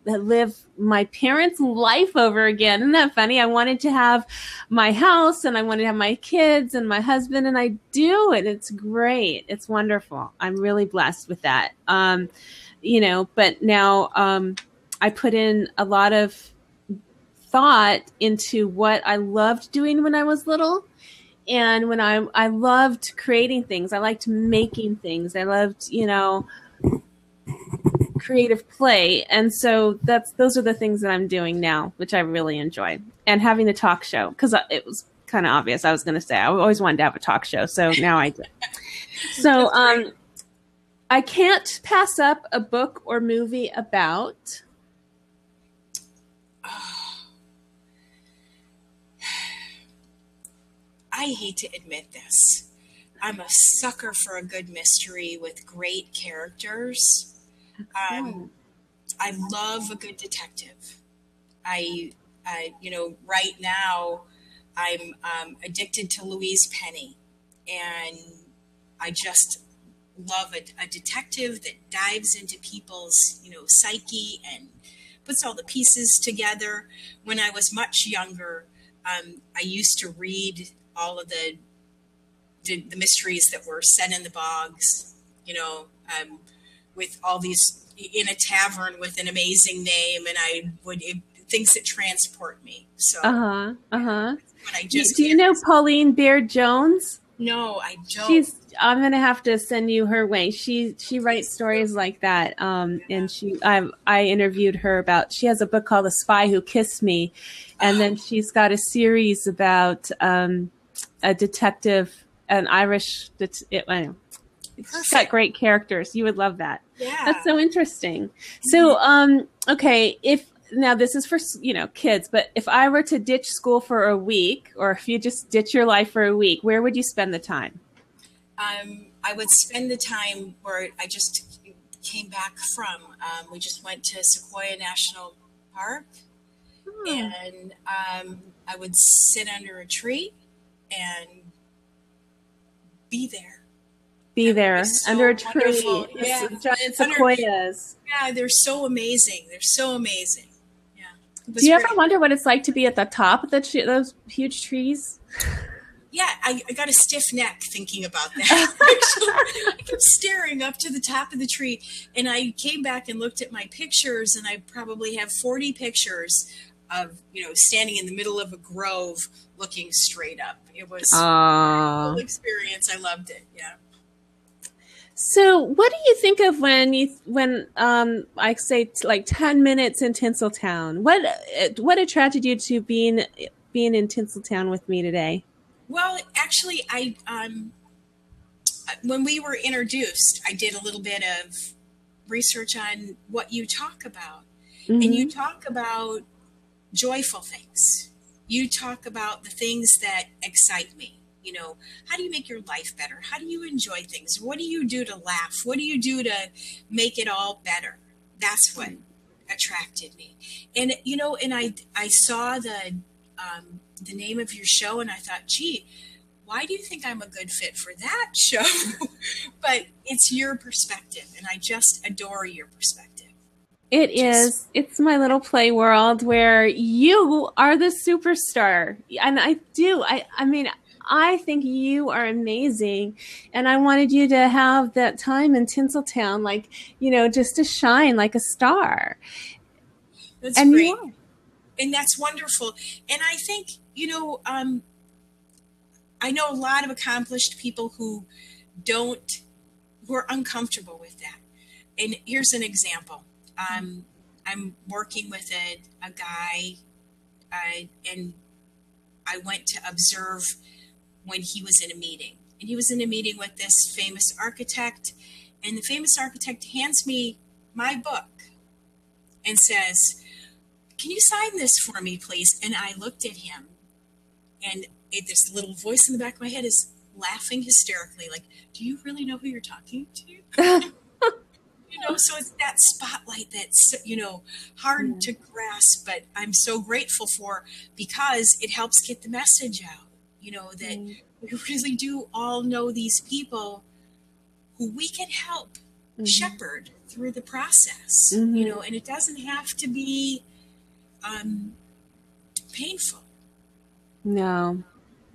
live my parents' life over again. Isn't that funny? I wanted to have my house and I wanted to have my kids and my husband, and I do, and it's great. It's wonderful. I'm really blessed with that. But now I put in a lot of thought into what I loved doing when I was little. And when I loved creating things, I liked making things. I loved, creative play. And so those are the things that I'm doing now, which I really enjoy. And having a talk show, because it was kind of obvious. I was going to say, I always wanted to have a talk show. So now I do. So I can't pass up a book or movie about. I hate to admit this. I'm a sucker for a good mystery with great characters. I love a good detective. I right now I'm addicted to Louise Penny, and I just love a detective that dives into people's, psyche and puts all the pieces together. When I was much younger, I used to read all of the mysteries that were set in the bogs, with all these in a tavern with an amazing name, and things that transport me. So, Do you know Pauline Baird Jones? No, I don't. I'm gonna have to send you her way. She writes stories like that. And I interviewed her about. She has a book called The Spy Who Kissed Me, and then she's got a series about a detective, an Irish. She's got great characters. You would love that. Yeah, that's so interesting. So, okay, now this is for kids, but if I were to ditch school for a week, or if you just ditch your life for a week, where would you spend the time? I would spend the time where I just came back from. We just went to Sequoia National Park, and I would sit under a tree and be there. Under a tree. Yeah. Giant sequoias. Yeah, they're so amazing. Yeah. Do you ever wonder what it's like to be at the top of those huge trees? Yeah, I got a stiff neck thinking about that. I kept staring up to the top of the tree, and I came back and looked at my pictures, and I probably have 40 pictures of, standing in the middle of a grove looking straight up. It was a cool experience. I loved it. Yeah. So what do you think of when I say like 10 minutes in Tinseltown? What attracted you to being in Tinseltown with me today? Well, actually, when we were introduced, I did a little bit of research on what you talk about. Mm-hmm. And you talk about joyful things. You talk about the things that excite me. How do you make your life better? How do you enjoy things? What do you do to laugh? What do you do to make it all better? That's what attracted me. And, and I saw the name of your show, and I thought, gee, why do you think I'm a good fit for that show? But it's your perspective, and I just adore your perspective. It is. It's my little play world where you are the superstar. And I do. I think you are amazing, and I wanted you to have that time in Tinseltown, just to shine like a star. That's great. And that's wonderful. And I think, I know a lot of accomplished people who are uncomfortable with that. And here's an example. I'm working with a guy, and I went to observe when he was in a meeting. And he was in a meeting with this famous architect, and the famous architect hands me my book and says, "Can you sign this for me, please?" And I looked at him, and this little voice in the back of my head is laughing hysterically, like, "Do you really know who you're talking to?" So it's that spotlight that's, hard to grasp, but I'm so grateful for, because it helps get the message out, that we really do all know these people who we can help shepherd through the process, you know, and it doesn't have to be painful. No,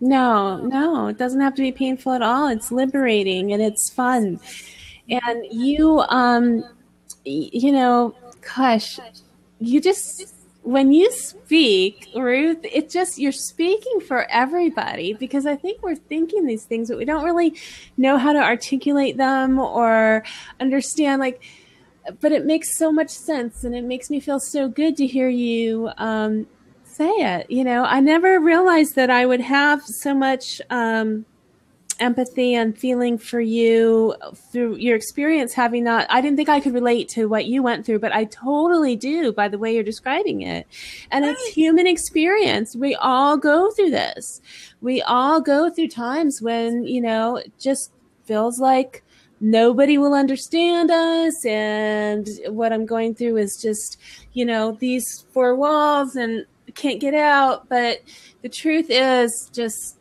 it doesn't have to be painful at all. It's liberating and it's fun. And you, you know, gosh, you just, when you speak, Ruth, it just, you're speaking for everybody, because I think we're thinking these things, but we don't really know how to articulate them or understand, like, but it makes so much sense, and it makes me feel so good to hear you say it. You know, I never realized that I would have so much empathy and feeling for you through your experience, having not, I didn't think I could relate to what you went through, but I totally do by the way you're describing it. And it's human experience. We all go through this. We all go through times when, you know, it just feels like nobody will understand us, and what I'm going through is just, you know, these four walls and can't get out. But the truth is, just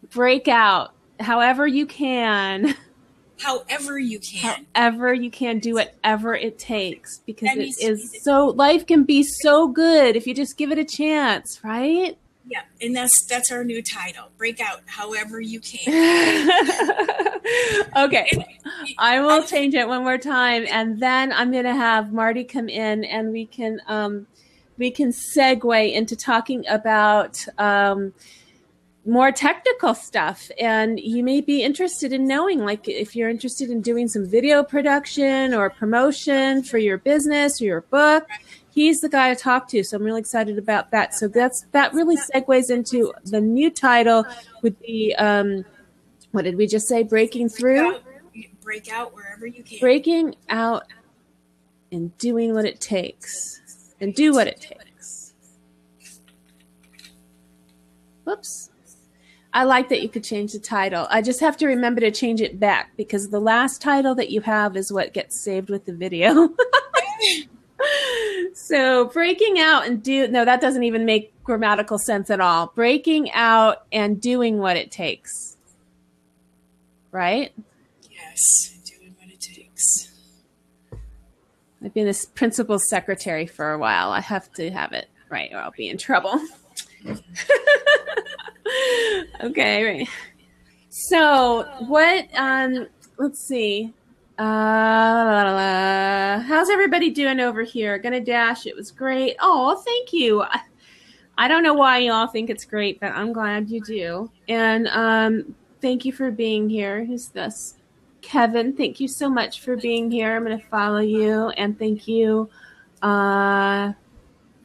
break out however you can. However you can. However you can, do whatever it takes, because it is so, life can be so good if you just give it a chance, right? Yeah, and that's our new title. Break out however you can. Okay. I will change it one more time, and then I'm going to have Marty come in, and we can segue into talking about more technical stuff. And you may be interested in knowing, like, if you're interested in doing some video production or promotion for your business or your book, he's the guy to talk to. So I'm really excited about that. So that really segues into the new title would be, what did we just say? Breaking through? Break out wherever you can. Breaking out and doing what it takes. And do what it takes. Whoops. I like that you could change the title. I just have to remember to change it back, because the last title that you have is what gets saved with the video. So breaking out and no, that doesn't even make grammatical sense at all. Breaking out and doing what it takes. Right? Yes, doing what it takes. I've been this principal's secretary for a while. I have to have it right, or I'll be in trouble. Okay, right. So what, let's see. How's everybody doing over here? Gonna dash. It was great. Oh, thank you. I don't know why you all think it's great, but I'm glad you do. And thank you for being here. Who's this? Kevin, thank you so much for being here. I'm going to follow you. And thank you, all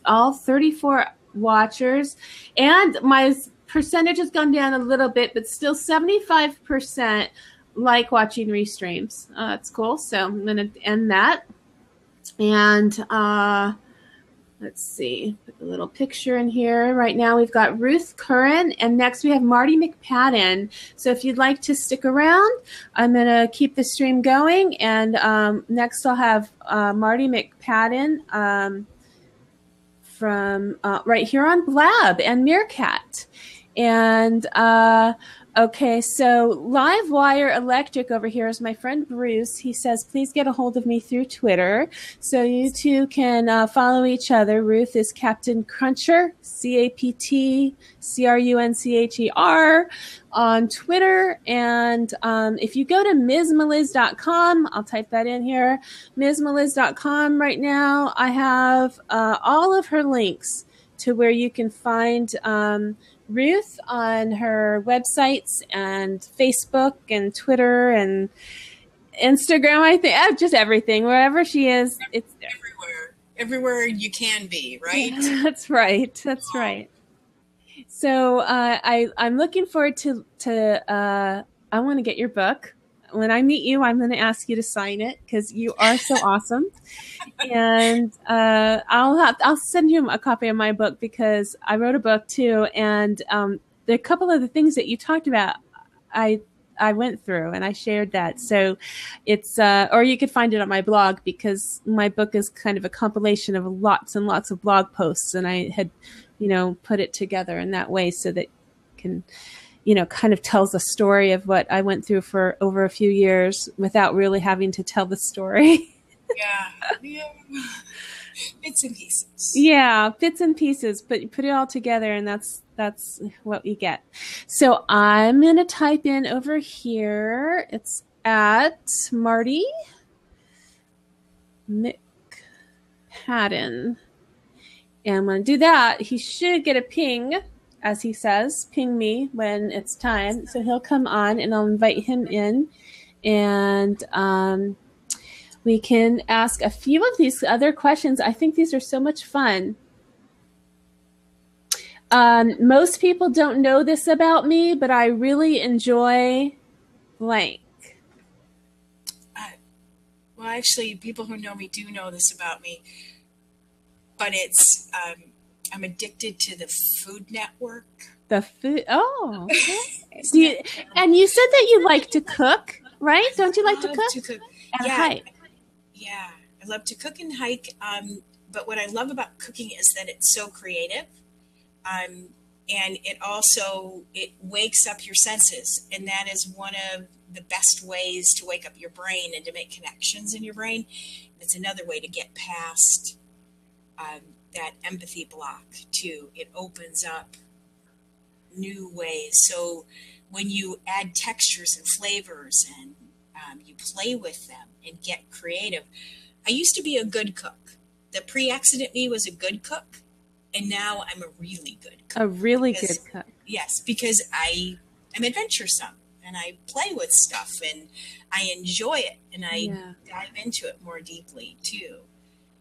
34 watchers. And my percentage has gone down a little bit, but still 75% like watching restreams. That's cool. So I'm going to end that. And let's see, put a little picture in here. Right now we've got Ruth Curran, and next we have Marty McPadden. So if you'd like to stick around, I'm going to keep the stream going. And next I'll have Marty McPadden from right here on Blab and Meerkat. And okay, so Livewire Electric over here is my friend Bruce. He says, please get a hold of me through Twitter. So you two can follow each other. Ruth is Captain Cruncher, CaptCruncher on Twitter. And if you go to MsMeliz.com, I'll type that in here, MsMeliz.com right now, I have all of her links to where you can find Ruth on her websites and Facebook and Twitter and Instagram. I think just everything, wherever she is, it's there. Everywhere you can be, right? That's right. So I'm looking forward to I want to get your book. When I meet you, I'm going to ask you to sign it because you are so awesome. And I'll send you a copy of my book because I wrote a book too. And there are a couple of the things that you talked about, I went through and I shared that. So it's, or you could find it on my blog because my book is kind of a compilation of lots and lots of blog posts. And I had, put it together in that way so that can, kind of tells a story of what I went through for over a few years without really having to tell the story. Yeah. Bits and pieces. Yeah, bits and pieces, but you put it all together and that's what you get. So I'm going to type in over here. It's at Marty McPadden. And I'm going to do that. He should get a ping, as he says, ping me when it's time. So he'll come on and I'll invite him in. And we can ask a few of these other questions. I think these are so much fun. Most people don't know this about me, but I really enjoy blank. Well, actually, people who know me do know this about me. But it's, I'm addicted to the Food Network. The food? Oh, okay. And you said that you like to cook, right? Don't you like to cook? And hike. Yeah, I love to cook and hike. But what I love about cooking is that it's so creative. And it wakes up your senses. And that is one of the best ways to wake up your brain and to make connections in your brain. It's another way to get past that empathy block too. It opens up new ways. So when you add textures and flavors and you play with them and get creative. I used to be a good cook. The pre-accident me was a good cook, and now I'm a really good cook. A really good cook. Yes, because I am adventuresome and I play with stuff and I enjoy it and I dive into it more deeply too.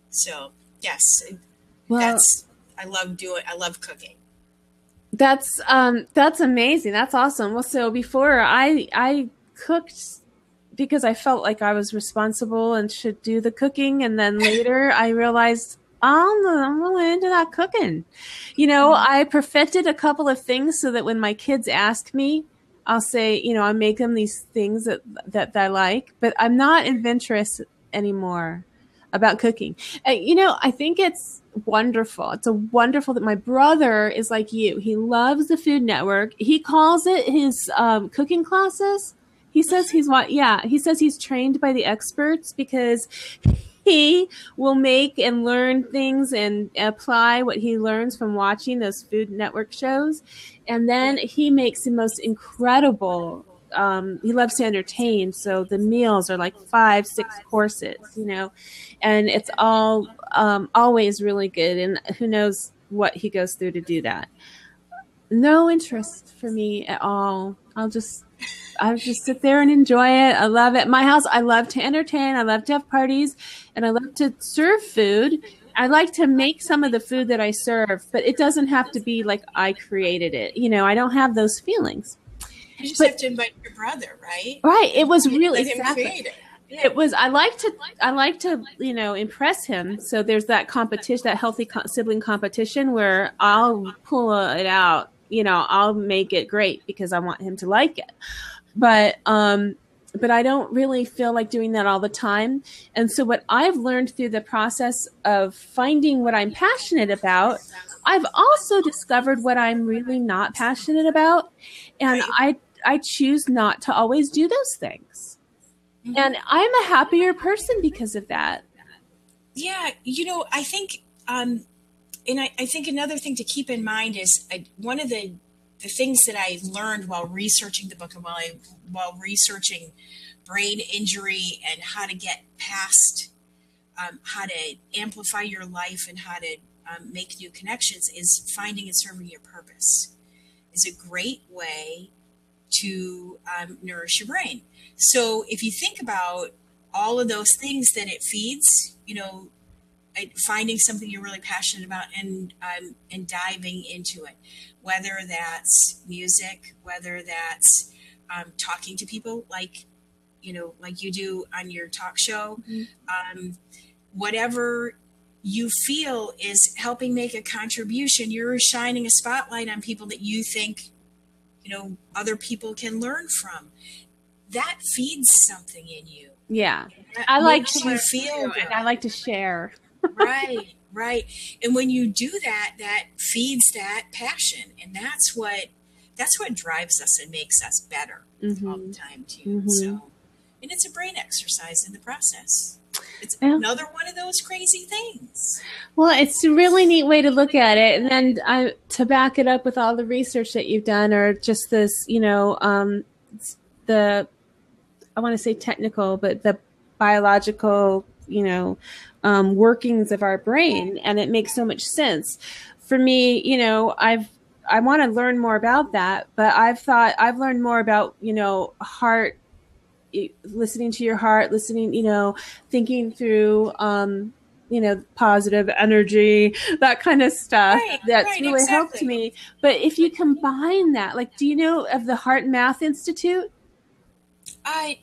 So yes, I love cooking. That's amazing. That's awesome. Well, so before I cooked because I felt like I was responsible and should do the cooking. And then later I realized I'm really into that cooking. You know, I perfected a couple of things so that when my kids ask me, I'll say, you know, I make them these things that I like, but I'm not adventurous anymore about cooking. You know, I think it's wonderful. It's wonderful that my brother is like you. He loves the Food Network. He calls it his cooking classes. He says he says he's trained by the experts because he will make and learn things and apply what he learns from watching those Food Network shows. And then he makes the most incredible, he loves to entertain. So the meals are like 5-6 courses, you know, and it's all always really good. And who knows what he goes through to do that. No interest for me at all. I'll just sit there and enjoy it. I love it. My house, I love to entertain. I love to have parties and I love to serve food. I like to make some of the food that I serve, but it doesn't have to be like I created it. You know, I don't have those feelings. You just have to invite your brother, right? Right. It was really exactly. It was. I like to, you know, impress him. So there's that competition, that healthy sibling competition, where I'll pull it out. You know, I'll make it great because I want him to like it. But I don't really feel like doing that all the time. And so what I've learned through the process of finding what I'm passionate about, I've also discovered what I'm really not passionate about. And I choose not to always do those things. Mm-hmm. And I'm a happier person because of that. Yeah. You know, I think, and I think another thing to keep in mind is one of the things that I learned while researching the book and while researching brain injury and how to get past, how to amplify your life and how to make new connections is finding and serving your purpose is a great way to nourish your brain. So if you think about all of those things that it feeds, you know, finding something you're really passionate about and diving into it, whether that's music, whether that's talking to people like, you know, like you do on your talk show, whatever you feel is helping make a contribution, you're shining a spotlight on people that you think, you know, other people can learn from. That feeds something in you. Yeah. I like to feel good. And I like to share. Right. And when you do that, that feeds that passion. And that's what drives us and makes us better all the time too. So, and it's a brain exercise in the process. It's another one of those crazy things. Well, it's a really neat way to look at it. And then to back it up with all the research that you've done, or just this, the, I want to say technical, but the biological, workings of our brain. And it makes so much sense. For me, I want to learn more about that, but I've learned more about, heart, listening to your heart, thinking through, positive energy, that kind of stuff. Right, That's really helped me. But if you combine that, like, do you know of the Heart and Math Institute?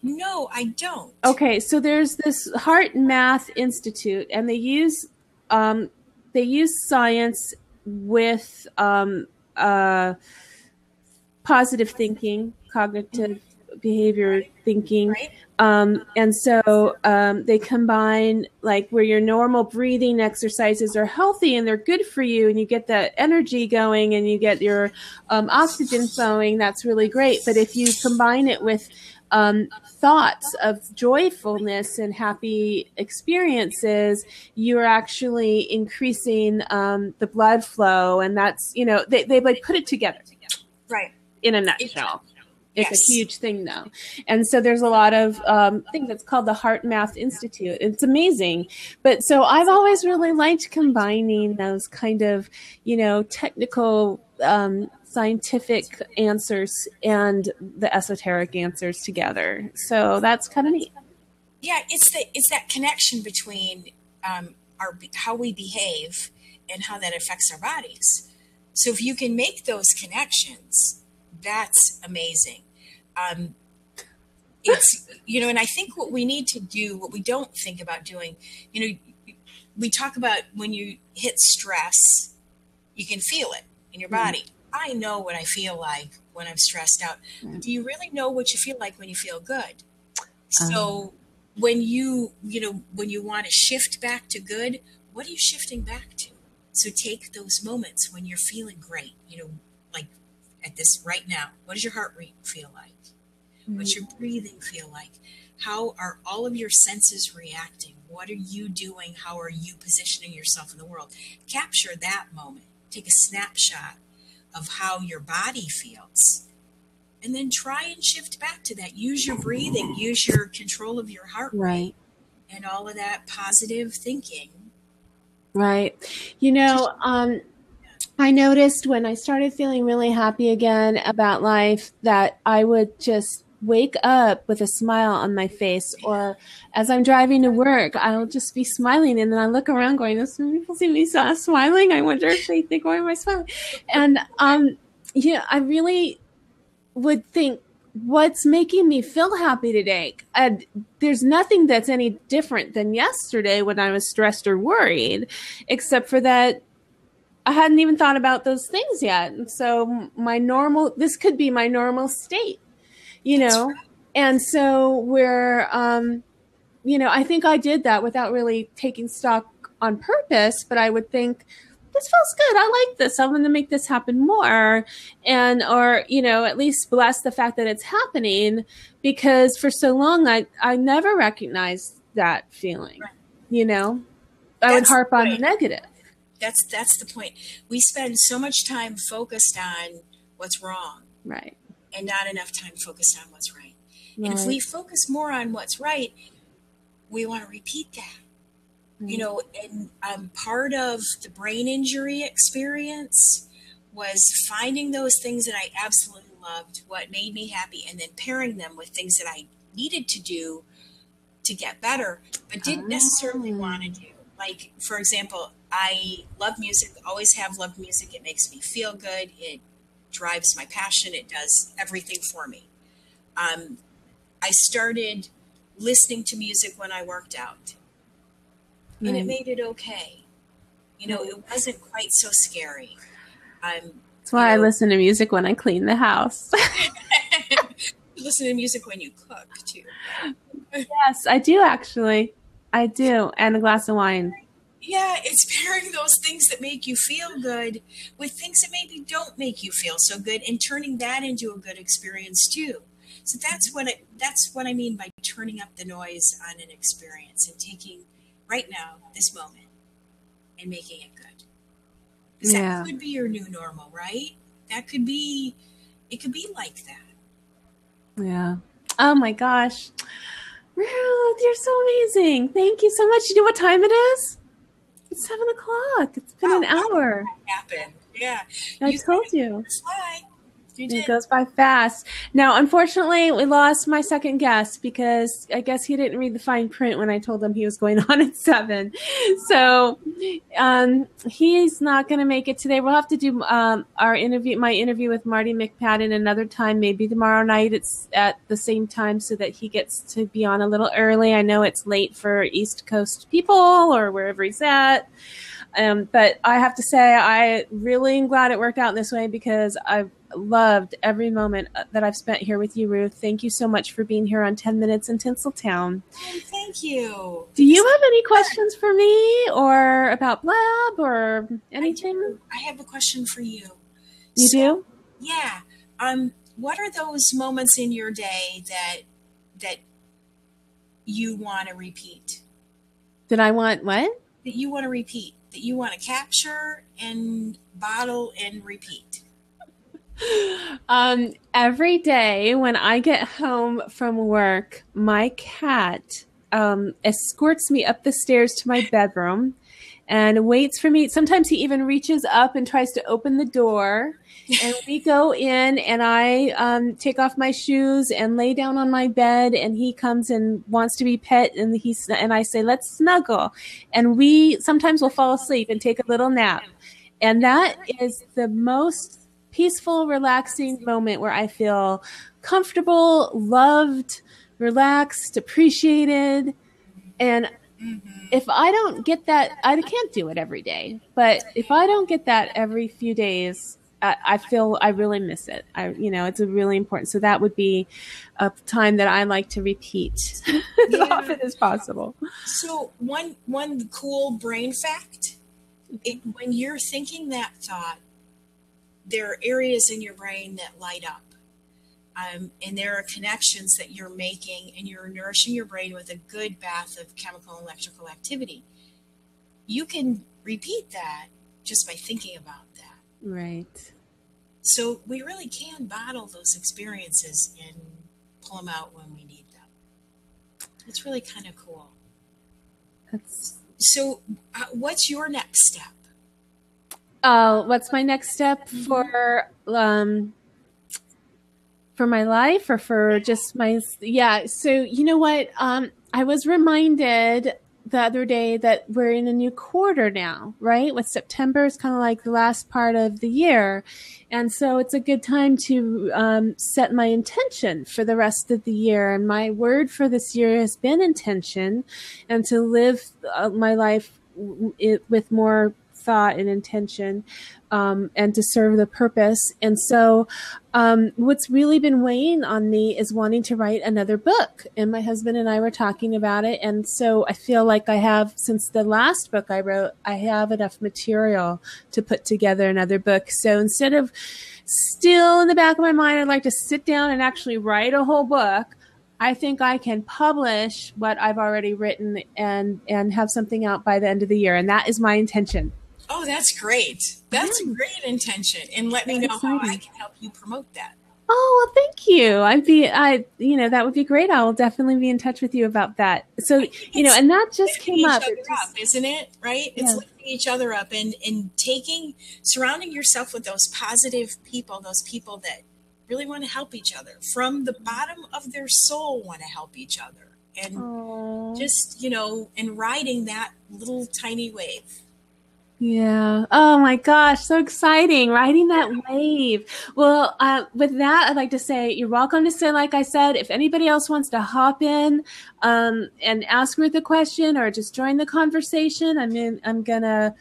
No, I don't. Okay, so there's this Heart and Math Institute, and they use science with positive thinking, cognitive behavior thinking. Right. And so they combine, like, where your normal breathing exercises are healthy and they're good for you, and you get that energy going and you get your oxygen flowing. That's really great. But if you combine it with thoughts of joyfulness and happy experiences, you're actually increasing the blood flow. And that's, they like put it together. Right. In a nutshell. It's Yes. a huge thing, though. And so there's a lot of things that's called the Heart Math Institute. It's amazing. But so I've always really liked combining those kind of, technical, scientific answers and the esoteric answers together. So that's kind of neat. Yeah, it's that connection between how we behave and how that affects our bodies. So if you can make those connections, that's amazing. It's, and I think what we need to do, what we don't think about doing, we talk about when you hit stress, you can feel it in your body. I know what I feel like when I'm stressed out. But do you really know what you feel like when you feel good? So when you want to shift back to good, what are you shifting back to? So take those moments when you're feeling great, like at this right now. What does your heart rate feel like? What's your breathing feel like? How are all of your senses reacting? What are you doing? How are you positioning yourself in the world? Capture that moment. Take a snapshot of how your body feels. And then try and shift back to that. Use your breathing. Use your control of your heart rate. And all of that positive thinking. Right. I noticed when I started feeling really happy again about life that I would just wake up with a smile on my face, or as I'm driving to work, I'll just be smiling, and then I look around going, "Does people see me smiling? I wonder if they think, why am I smiling?" And I really would think, what's making me feel happy today? And there's nothing that's any different than yesterday when I was stressed or worried, except for that I hadn't even thought about those things yet. And so this could be my normal state, Right. And so I think I did that without really taking stock on purpose, but I would think, this feels good. I like this. I'm going to make this happen more. Or at least bless the fact that it's happening, because for so long, I never recognized that feeling, I would harp on the negative. That's the point. We spend so much time focused on what's wrong. Right. And not enough time focused on what's right. And if we focus more on what's right, we want to repeat that. And part of the brain injury experience was finding those things that I absolutely loved, what made me happy, and then pairing them with things that I needed to do to get better, but didn't necessarily want to do. Like, for example, I love music, always have loved music. It makes me feel good. It drives my passion. It does everything for me. I started listening to music when I worked out. And it made it okay. It wasn't quite so scary. That's why I listen to music when I clean the house. Listen to music when you cook, too. Yes, I do, actually. I do. And a glass of wine. Yeah, it's pairing those things that make you feel good with things that maybe don't make you feel so good, and turning that into a good experience, too. So that's what I mean by turning up the noise on an experience and taking right now, this moment, and making it good. Because that could be your new normal, right? It could be like that. Yeah. Oh my gosh. Ruth, you're so amazing. Thank you so much. You know what time it is? It's 7:00. It's been an hour. Happened. Yeah. I told you. Fly. It goes by fast. Now, unfortunately, we lost my second guest because I guess he didn't read the fine print when I told him he was going on at 7. So he's not going to make it today. We'll have to do my interview with Marty McPadden another time, maybe tomorrow night. It's at the same time so that he gets to be on a little early. I know it's late for East Coast people or wherever he's at. But I have to say, I really am glad it worked out in this way because I've loved every moment that I've spent here with you, Ruth. Thank you so much for being here on 10 Minutes in Tinseltown. Oh, thank you. Do you have any questions for me or about Blab or anything? I have a question for you. You do? Yeah. What are those moments in your day that you want to repeat? That I want what? That you want to repeat. That you want to capture and bottle and repeat. Every day when I get home from work, my cat escorts me up the stairs to my bedroom and waits for me. Sometimes he even reaches up and tries to open the door. And we go in and I take off my shoes and lay down on my bed and he comes and wants to be pet and I say, let's snuggle. And we sometimes will fall asleep and take a little nap. And that is the most peaceful, relaxing moment where I feel comfortable, loved, relaxed, appreciated. And if I don't get that, I can't do it every day, but if I don't get that every few days, I feel I really miss it. It's a really important. So that would be a time that I like to repeat as often as possible. So one cool brain fact, when you're thinking that thought, there are areas in your brain that light up. And there are connections that you're making and you're nourishing your brain with a good bath of chemical and electrical activity. You can repeat that just by thinking about that. Right. So we really can bottle those experiences and pull them out when we need them. It's really kind of cool. So what's your next step? What's my next step for my life or for just my, so you know what, I was reminded the other day that we're in a new quarter now, right? With September is kind of like the last part of the year. And so it's a good time to set my intention for the rest of the year. And my word for this year has been intention, and to live my life with more thought and intention, and to serve the purpose. And so what's really been weighing on me is wanting to write another book. And my husband and I were talking about it. And so I feel like I have, since the last book I wrote, I have enough material to put together another book. So instead of still in the back of my mind, I'd like to sit down and actually write a whole book, I think I can publish what I've already written and have something out by the end of the year. And that is my intention. Oh, that's great. That's a great intention. And let me know how I can help you promote that. Oh, well, thank you. That would be great. I will definitely be in touch with you about that. So, and that just came up. Isn't it? Right? It's lifting each other up and surrounding yourself with those positive people, those people that really want to help each other from the bottom of their soul, want to help each other. And just, and riding that little tiny wave. Yeah. Oh my gosh. So exciting. Riding that wave. Well, with that, I'd like to say you're welcome to say, like I said, if anybody else wants to hop in, and ask Ruth a question or just join the conversation, I'm going to,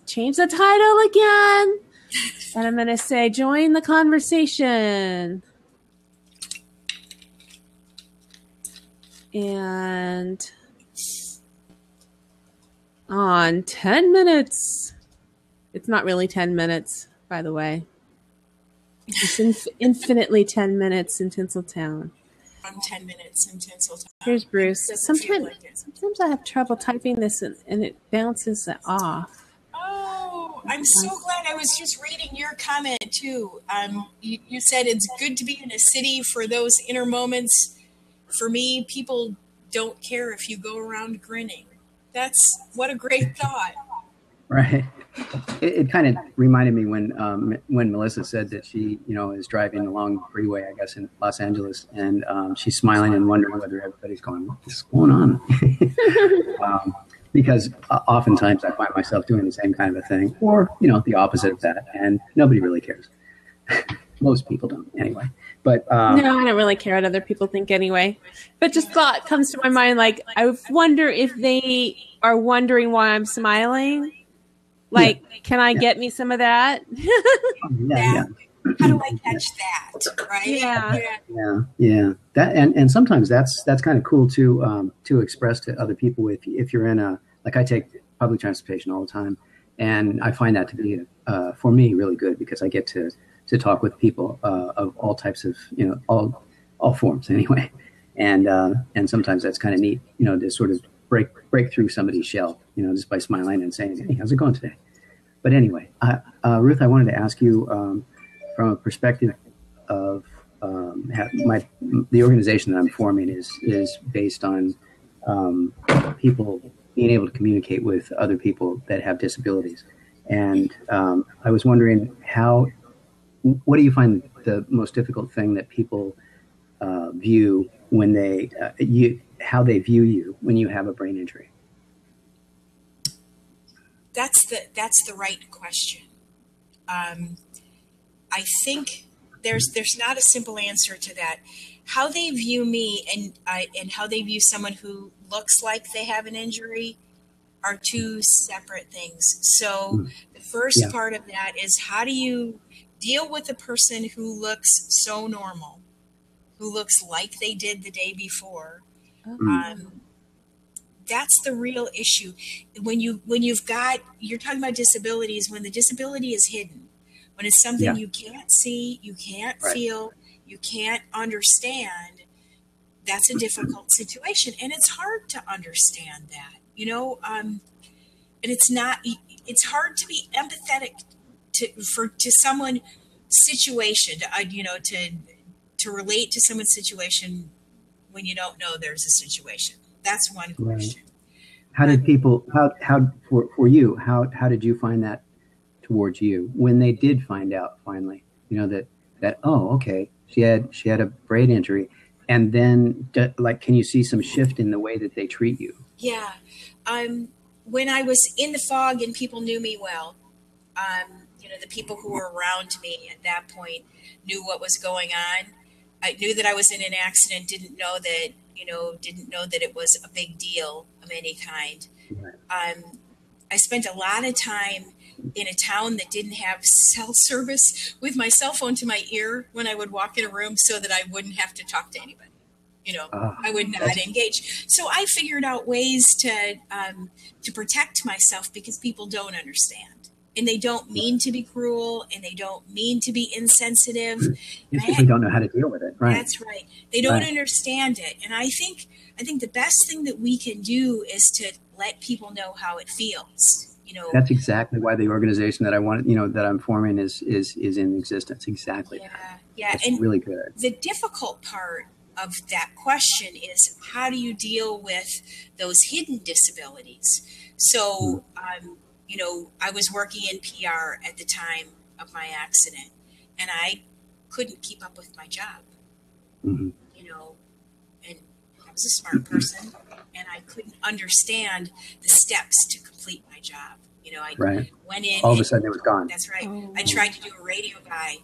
change the title again, and I'm going to say, join the conversation. And on 10 minutes. It's not really 10 minutes, by the way. It's infinitely 10 minutes in Tinseltown. I'm 10 minutes in Tinseltown. Here's Bruce. Sometimes I have trouble typing this and it bounces off. Oh, I'm so glad. I was just reading your comment too. You said it's good to be in a city for those inner moments. For me, people don't care if you go around grinning. What a great thought. Right. It kind of reminded me when Melissa said that she, is driving along the freeway, I guess, in Los Angeles, and she's smiling and wondering whether everybody's going, what's going on? Because oftentimes I find myself doing the same kind of a thing, or, the opposite of that, and nobody really cares. Most people don't, anyway. But no, I don't really care what other people think anyway. But just thought comes to my mind, like, I wonder if they are wondering why I'm smiling. Like, can I get me some of that? Yeah. How do I catch that? Right? Yeah. That and sometimes that's kind of cool to express to other people if you're in I take public transportation all the time, and I find that to be for me really good because I get to talk with people of all types of all forms anyway, and sometimes that's kind of neat to sort of break through somebody's shell just by smiling and saying, hey, how's it going today? But anyway, Ruth, I wanted to ask you from a perspective of the organization that I'm forming is based on people being able to communicate with other people that have disabilities. And I was wondering what do you find the most difficult thing that people view when how they view you when you have a brain injury? That's the right question. I think there's not a simple answer to that. How they view me and how they view someone who looks like they have an injury are two separate things. So the first part of that is, how do you deal with a person who looks so normal, who looks like they did the day before? That's the real issue. You're talking about disabilities, when the disability is hidden, when it's something you can't see, you can't feel, you can't understand, that's a difficult situation. And it's hard to understand that, and it's hard to be empathetic to someone's situation, to relate to someone's situation when you don't know there's a situation. That's one question. How did people, for you, how did you find that towards you when they did find out finally, that, oh, okay, she had a brain injury, and then can you see some shift in the way that they treat you? Yeah. When I was in the fog and people knew me well, the people who were around me at that point knew what was going on. I knew that I was in an accident, didn't know that it was a big deal of any kind. I spent a lot of time in a town that didn't have cell service with my cell phone to my ear when I would walk in a room so that I wouldn't have to talk to anybody. I would not engage. So I figured out ways to protect myself because people don't understand. And they don't mean to be cruel, and they don't mean to be insensitive. They don't know how to deal with it, right? That's right. They don't understand it. And I think the best thing that we can do is to let people know how it feels. That's exactly why the organization that I want, that I'm forming is in existence. Exactly. Yeah. That's and really good. The difficult part of that question is, how do you deal with those hidden disabilities? So, I was working in PR at the time of my accident, and I couldn't keep up with my job. And I was a smart person, and I couldn't understand the steps to complete my job. I went in. All of a sudden it was gone. That's right. I tried to do a radio guy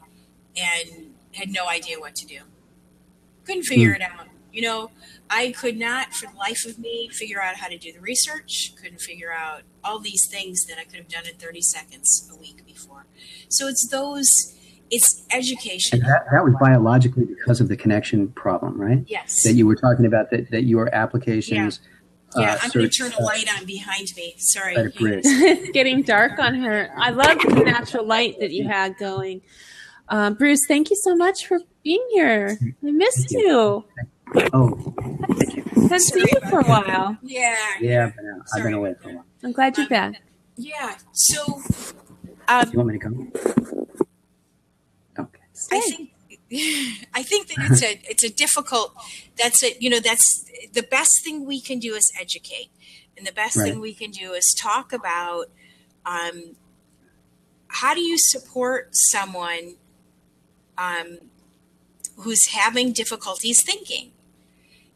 and had no idea what to do. Couldn't figure it out. I could not, for the life of me, figure out how to do the research. Couldn't figure out all these things that I could have done in 30 seconds a week before. So it's education. And that was biologically because of the connection problem, right? Yes. That you were talking about, that your applications. Yeah, I'm going to turn a light on behind me. Sorry. It's getting dark on her. I love the natural light that you had going. Bruce, thank you so much for being here. I missed you. Oh, thank you. Haven't seen you for a while. Yeah. I've been away for a while. I'm glad you're back. Yeah. So, Do you want me to come? Okay. I think that it's a difficult. That's the best thing we can do is educate, and the best thing we can do is talk about how do you support someone who's having difficulties thinking.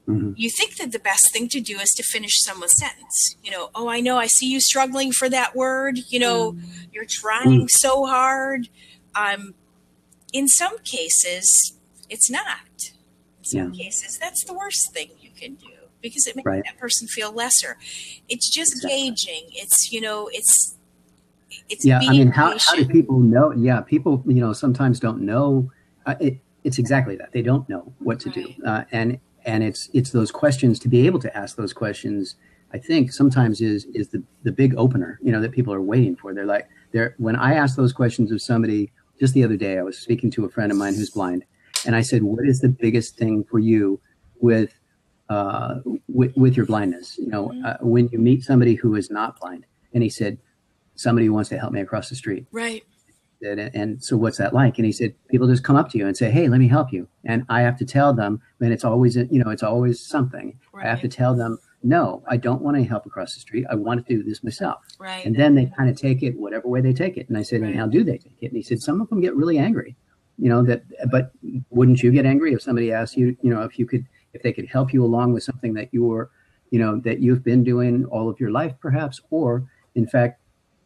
Mm-hmm. You think that the best thing to do is to finish someone's sentence. Oh, I know, I see you struggling for that word. You're trying so hard. In some cases, it's not. In some cases, that's the worst thing you can do because it makes that person feel lesser. It's just gauging. It's, it's I mean, how do people know? Yeah, people, sometimes don't know. It's exactly that. They don't know what to do. And it's those questions, to be able to ask those questions, I think sometimes is the big opener, that people are waiting for. When I ask those questions of somebody, just the other day, I was speaking to a friend of mine who's blind, and I said, what is the biggest thing for you with your blindness? When you meet somebody who is not blind? And he said, somebody who wants to help me across the street. Right. And so what's that like? And he said, people just come up to you and say, hey, let me help you. And I have to tell them, and it's always something. Right. I have to tell them, no, I don't want any help across the street. I want to do this myself. Right. And then they kind of take it whatever way they take it. And I said, and how do they take it? And he said, some of them get really angry, but wouldn't you get angry if somebody asked you, if they could help you along with something that that you've been doing all of your life, perhaps, or in fact,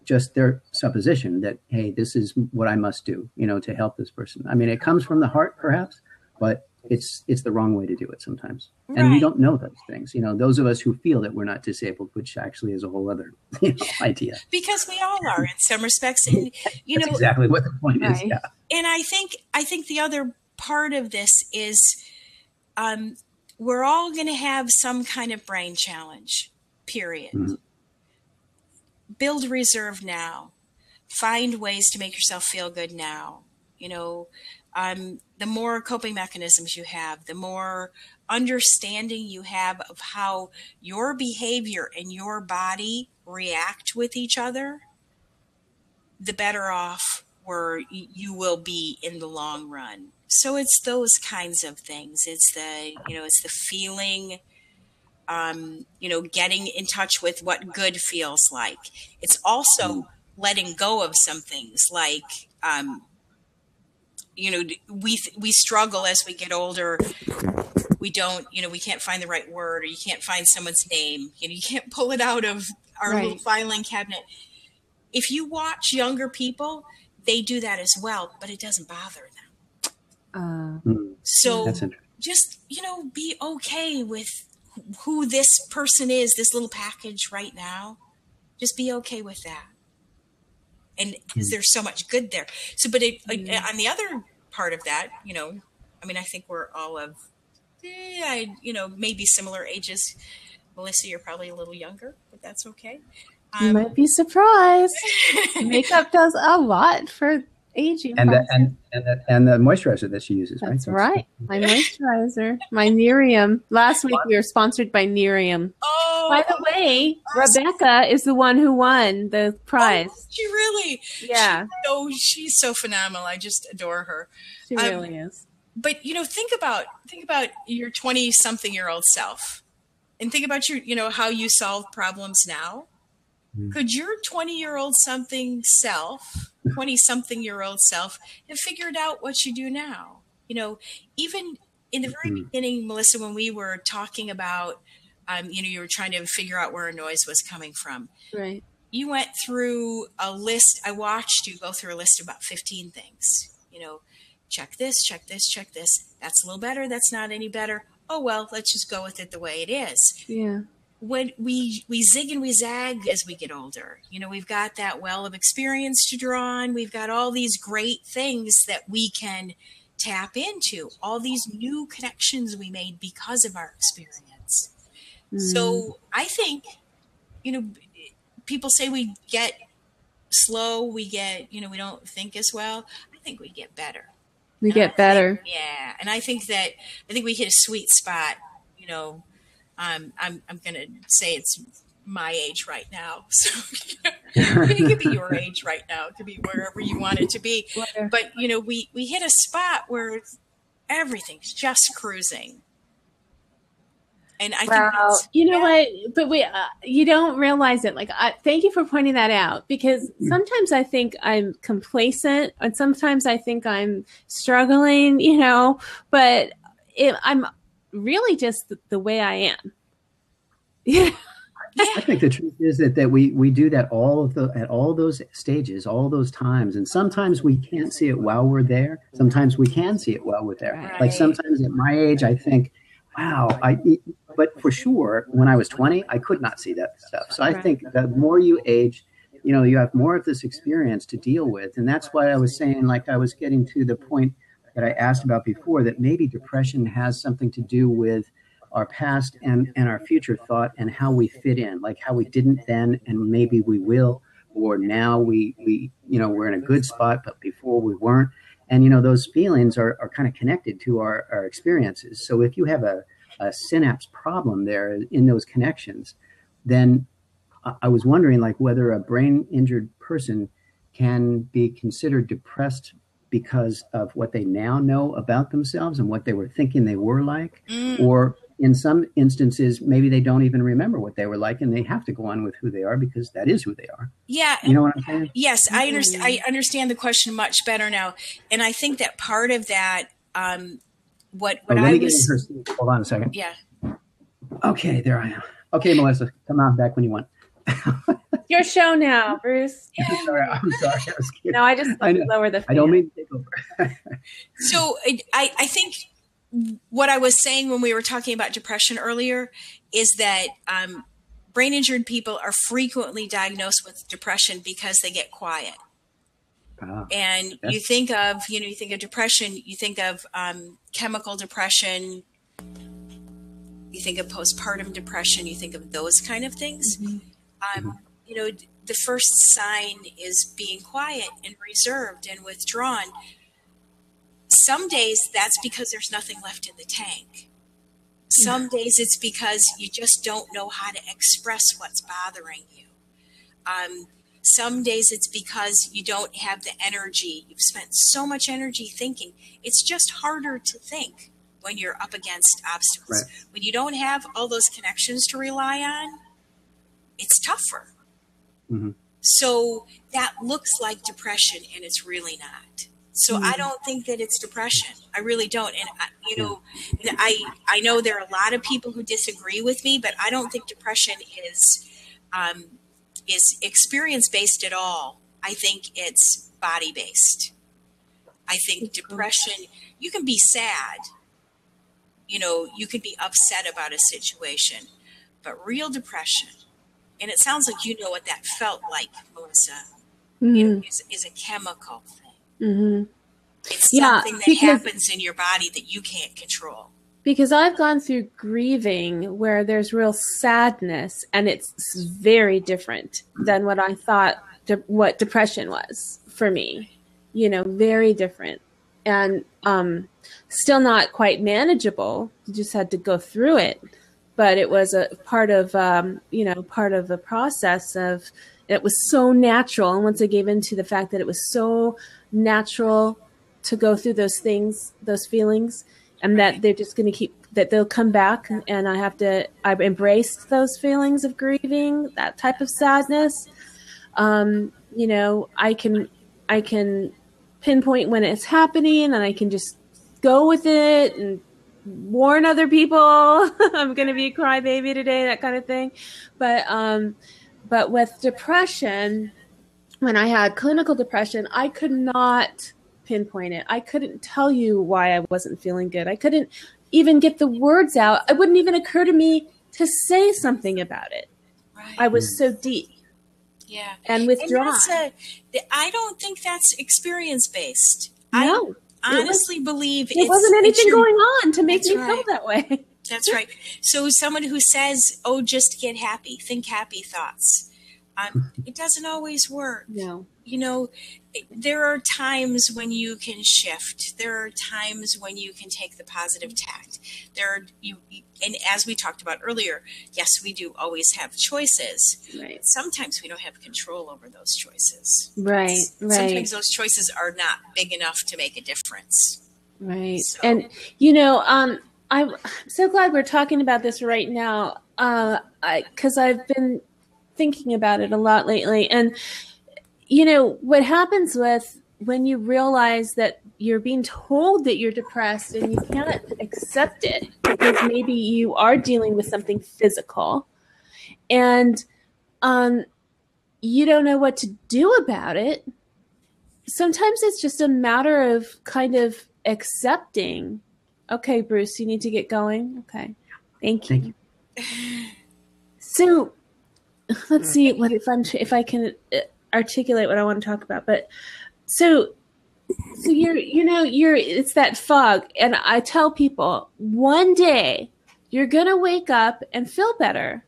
just their supposition that, hey, this is what I must do, to help this person. I mean, it comes from the heart, perhaps, but it's the wrong way to do it sometimes. Right. And we don't know those things. Those of us who feel that we're not disabled, which actually is a whole other idea. Because we all are in some respects. And, That's exactly what the point is. Yeah. And I think the other part of this is we're all going to have some kind of brain challenge, period. Mm-hmm. Build reserve now. Find ways to make yourself feel good now. The more coping mechanisms you have, the more understanding you have of how your behavior and your body react with each other, the better off you will be in the long run. So it's those kinds of things. It's the feeling, getting in touch with what good feels like. It's also letting go of some things like, we struggle as we get older. We don't, we can't find the right word, or you can't find someone's name. You can't pull it out of our little filing cabinet. If you watch younger people, they do that as well, but it doesn't bother them. So just, be okay with who this person is, this little package right now. Just be okay with that. And because there's so much good there. So, but on the other part of that, I think we're all of, maybe similar ages. Melissa, you're probably a little younger, but that's okay. You might be surprised. Makeup does a lot for aging. And the moisturizer that she uses, That's right. My moisturizer, my Nerium. Last week we were sponsored by Nerium. Oh, by the way, Rebecca is the one who won the prize. Oh, she really? Yeah. She's so phenomenal. I just adore her. She really is. But think about your 20-something-year-old self, and think about your how you solve problems now. Could your 20-something-year-old self have figured out what you do now? Even in the very beginning, Melissa, when we were talking about, you were trying to figure out where a noise was coming from. Right. You went through a list. I watched you go through a list of about 15 things. Check this, check this, check this. That's a little better. That's not any better. Oh, well, let's just go with it the way it is. Yeah. When we zig and we zag as we get older, we've got that well of experience to draw on. We've got all these great things that we can tap into, all these new connections we made because of our experience. So I think, people say we get slow, we get, we don't think as well. I think we get better. We get better. And I think we hit a sweet spot. You know, I'm going to say it's my age right now. So it could be your age right now. It could be wherever you want it to be. But, you know, we hit a spot where everything's just cruising. And I think you know what? But you don't realize it. Like, thank you for pointing that out, because sometimes I think I'm complacent, and sometimes I think I'm struggling. You know, but I'm really just the way I am. Yeah. I think the truth is that we do that at all those stages, all those times, and sometimes we can't see it while we're there. Sometimes we can see it while we're there. Right. Like sometimes at my age, I think, wow, but for sure, when I was 20, I could not see that stuff. So I think the more you age, you know, you have more of this experience to deal with. And that's why I was saying, like, I was getting to the point that I asked about before, that maybe depression has something to do with our past and our future thought and how we fit in, like how we didn't then and maybe we will, or now we you know, we're in a good spot, but before we weren't. And, you know, those feelings are kind of connected to our experiences. So if you have a synapse problem there in those connections, then I was wondering, like, whether a brain injured person can be considered depressed because of what they now know about themselves and what they were thinking they were like, or in some instances, maybe they don't even remember what they were like, and they have to go on with who they are because that is who they are. Yeah. You know what I'm saying? Yes, I understand. I understand the question much better now. And I think that part of that, what I was... Hold on a second. Yeah. Okay, there I am. Okay, Melissa, come on back when you want. Your show now, Bruce. Yeah. I'm sorry. I was kidding. No, I just lower the fan. I don't mean to take over. So I think what I was saying when we were talking about depression earlier is that brain injured people are frequently diagnosed with depression because they get quiet. And you think of depression, you think of chemical depression, you think of postpartum depression, you think of those kind of things. You know, the first sign is being quiet and reserved and withdrawn. Some days that's because there's nothing left in the tank. Some days it's because you just don't know how to express what's bothering you. Some days it's because you don't have the energy. You've spent so much energy thinking. It's just harder to think when you're up against obstacles. Right. When you don't have all those connections to rely on, it's tougher. So that looks like depression, and it's really not. So I don't think that it's depression. I really don't. And, you know, I know there are a lot of people who disagree with me, but I don't think depression is experience-based at all. I think it's body-based. I think depression, you can be sad. You know, you can be upset about a situation. But real depression, and it sounds like you know what that felt like, Melissa, you know, is a chemical thing. It's something that happens in your body that you can't control. Because I've gone through grieving where there's real sadness, and it's very different than what I thought what depression was for me. You know, very different. And still not quite manageable. You just had to go through it. But it was a part of, part of the process of, it was so natural. And once I gave into the fact that it was so natural to go through those things, those feelings, and that they're just going to that they'll come back, and I've embraced those feelings of grieving, that type of sadness. You know, I can pinpoint when it's happening, and I can just go with it and warn other people I'm going to be a crybaby today, that kind of thing. But with depression, when I had clinical depression, I could not pinpoint it. I couldn't tell you why I wasn't feeling good. I couldn't even get the words out. It wouldn't even occur to me to say something about it. Right. I was so deep. Yeah. And withdrawn. I don't think that's experience-based. No. I honestly believe there wasn't anything going on to make me feel that way. That's right. So someone who says, oh, just get happy, think happy thoughts. It doesn't always work. No. You know, there are times when you can shift. There are times when you can take the positive tact. And as we talked about earlier, yes, we do always have choices. Right. Sometimes we don't have control over those choices. Right. Sometimes those choices are not big enough to make a difference. Right. So. And I'm so glad we're talking about this right now, because I've been thinking about it a lot lately. And what happens when you realize that you're being told that you're depressed and you can't accept it because maybe you are dealing with something physical, and you don't know what to do about it. Sometimes it's just a matter of kind of accepting. Okay, Bruce, you need to get going. Okay, thank you. So let's see if I can articulate what I want to talk about. But so it's that fog, and I tell people one day you're gonna wake up and feel better,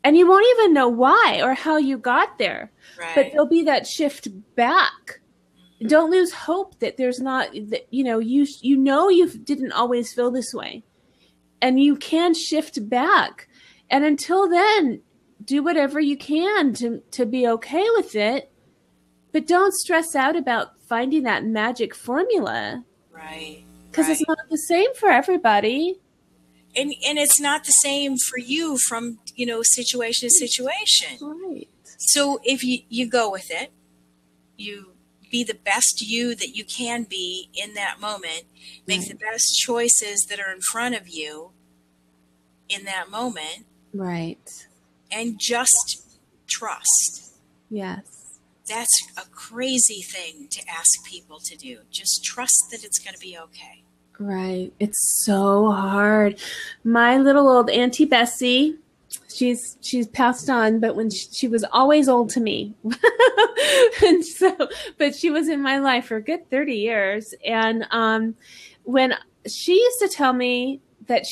and you won't even know why or how you got there. Right. But there'll be that shift back. Don't lose hope that there's not, that, you didn't always feel this way, and you can shift back. And until then, do whatever you can to be okay with it, but don't stress out about finding that magic formula. Right. Because it's not the same for everybody. And it's not the same for you from, situation to situation. Right. So if you go with it, you be the best you that you can be in that moment, make the best choices that are in front of you in that moment. Right. And just trust. Yes. That's a crazy thing to ask people to do. Just trust that it's going to be okay. Right. It's so hard. My little old Auntie Bessie, she's passed on, but when she was always old to me. And but she was in my life for a good 30 years. And when she used to tell me that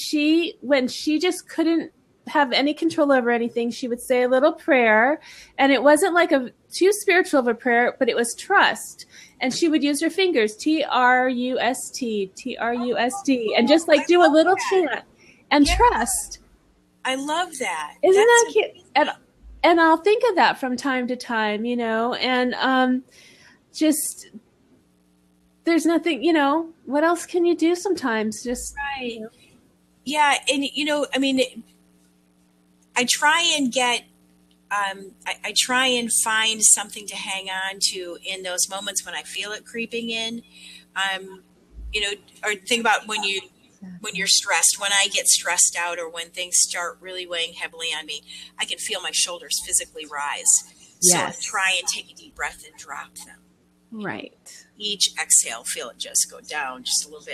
when she just couldn't have any control over anything, she would say a little prayer, and it wasn't like too spiritual of a prayer, but it was trust. And she would use her fingers, TRUST, TRUSD, and just like do a little chant and trust. I love that. Isn't that cute? And I'll think of that from time to time, and just there's nothing, what else can you do sometimes? Just right. Yeah, and I try and get, I try and find something to hang on to in those moments when I feel it creeping in, or think about when you're stressed, when I get stressed out or when things start really weighing heavily on me, I can feel my shoulders physically rise. So I try and take a deep breath and drop them. Right. Each exhale, feel it just go down just a little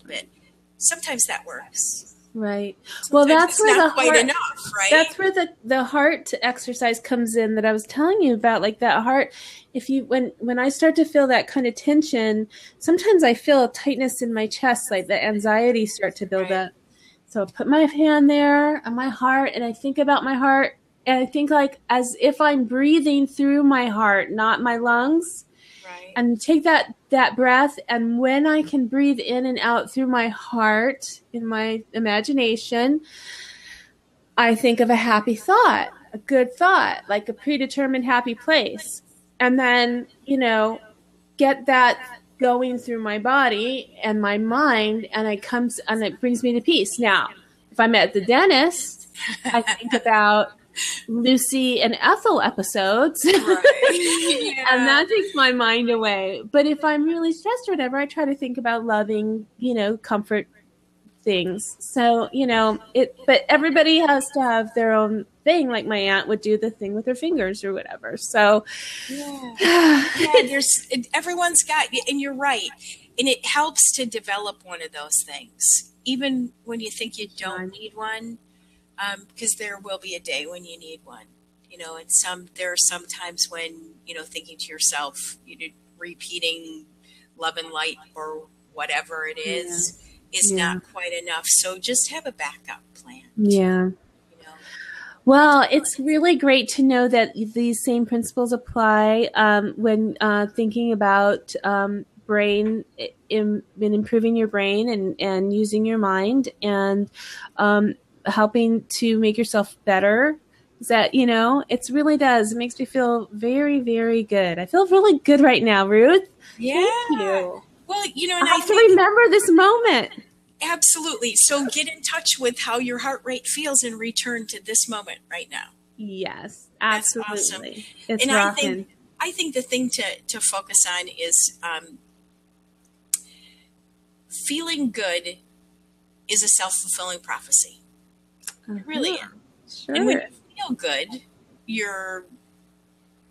bit. Sometimes that works. Right. Sometimes well, that's where not quite enough, right? That's where the heart exercise comes in that I was telling you about, like that heart. If you when I start to feel that kind of tension, sometimes I feel a tightness in my chest, like the anxiety start to build up. So I put my hand there on my heart, and I think about my heart, and I think like as if I'm breathing through my heart, not my lungs. Right. And take that breath, and when I can breathe in and out through my heart, in my imagination, I think of a happy thought, a good thought, like a predetermined happy place. And then, get that going through my body and my mind, and it brings me to peace. Now, if I'm at the dentist, I think about Lucy and Ethel episodes, right. And that takes my mind away. But if I'm really stressed or whatever, I try to think about loving, comfort things. So, but everybody has to have their own thing. Like my aunt would do the thing with her fingers or whatever. So everyone's got, and you're right. And it helps to develop one of those things, even when you think you don't need one. Because there will be a day when you need one, and there are some times when, thinking to yourself, repeating love and light or whatever it is not quite enough. So just have a backup plan. Yeah. Well, it's really great to know that these same principles apply when thinking about brain in improving your brain and using your mind and helping to make yourself better. Is that, it really does. It makes me feel very, very good. I feel really good right now, Ruth. Yeah. Thank you. Well, and I have to remember this moment. Absolutely. So get in touch with how your heart rate feels and return to this moment right now. Yes, absolutely. That's awesome. It's and rocking. I think the thing to focus on is feeling good is a self-fulfilling prophecy. It really is. Sure. And when you feel good, you're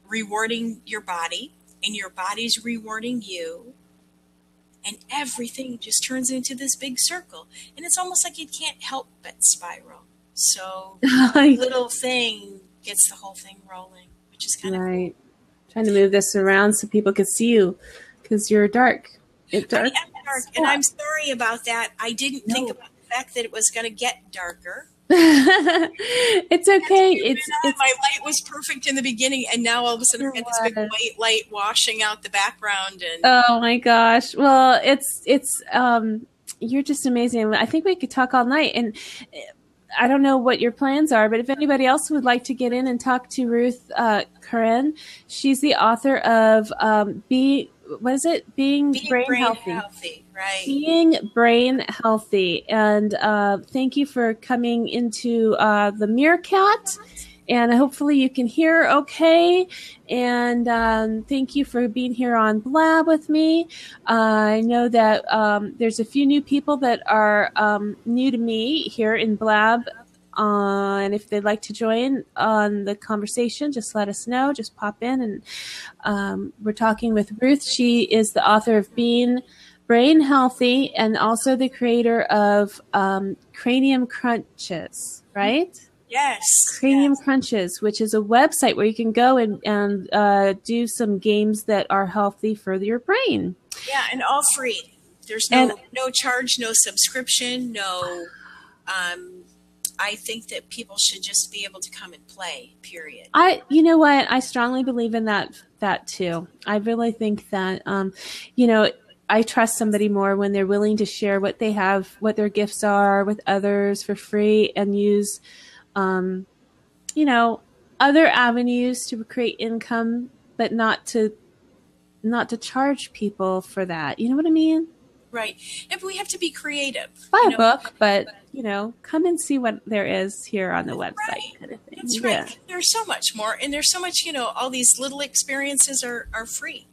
rewarding your body, and your body's rewarding you. And everything just turns into this big circle. And it's almost like you can't help but spiral. So a little thing gets the whole thing rolling, which is kind of right. Cool. Trying to move this around so people can see you because you're dark. It's dark. I am dark, and I'm sorry about that. I didn't think about the fact that it was going to get darker. It's okay. It's my light was perfect in the beginning, and now all of a sudden I got this big white light washing out the background. And oh my gosh! Well, it's you're just amazing. I think we could talk all night, and I don't know what your plans are, but if anybody else would like to get in and talk to Ruth Curran, she's the author of Being Brain Healthy. Right. Being Brain Healthy. And thank you for coming into the Meerkat. And hopefully you can hear okay. And thank you for being here on Blab with me. I know that there's a few new people that are new to me here in Blab. And if they'd like to join on the conversation, just let us know. Just pop in. And we're talking with Ruth. She is the author of Being Brain Healthy and also the creator of Cranium Crunches, right? Yes. Cranium Crunches, which is a website where you can go and do some games that are healthy for your brain. Yeah, and all free. There's no charge, no subscription, no... I think that people should just be able to come and play, period. You know what? I strongly believe in that too. I really think that, I trust somebody more when they're willing to share what they have, what their gifts are with others for free and use, other avenues to create income, but not to charge people for that. You know what I mean? Right. And we have to be creative. Buy a book, but come and see what there is here on the website. Right. Kind of thing. That's right. Yeah. There's so much more. And there's so much, all these little experiences are free.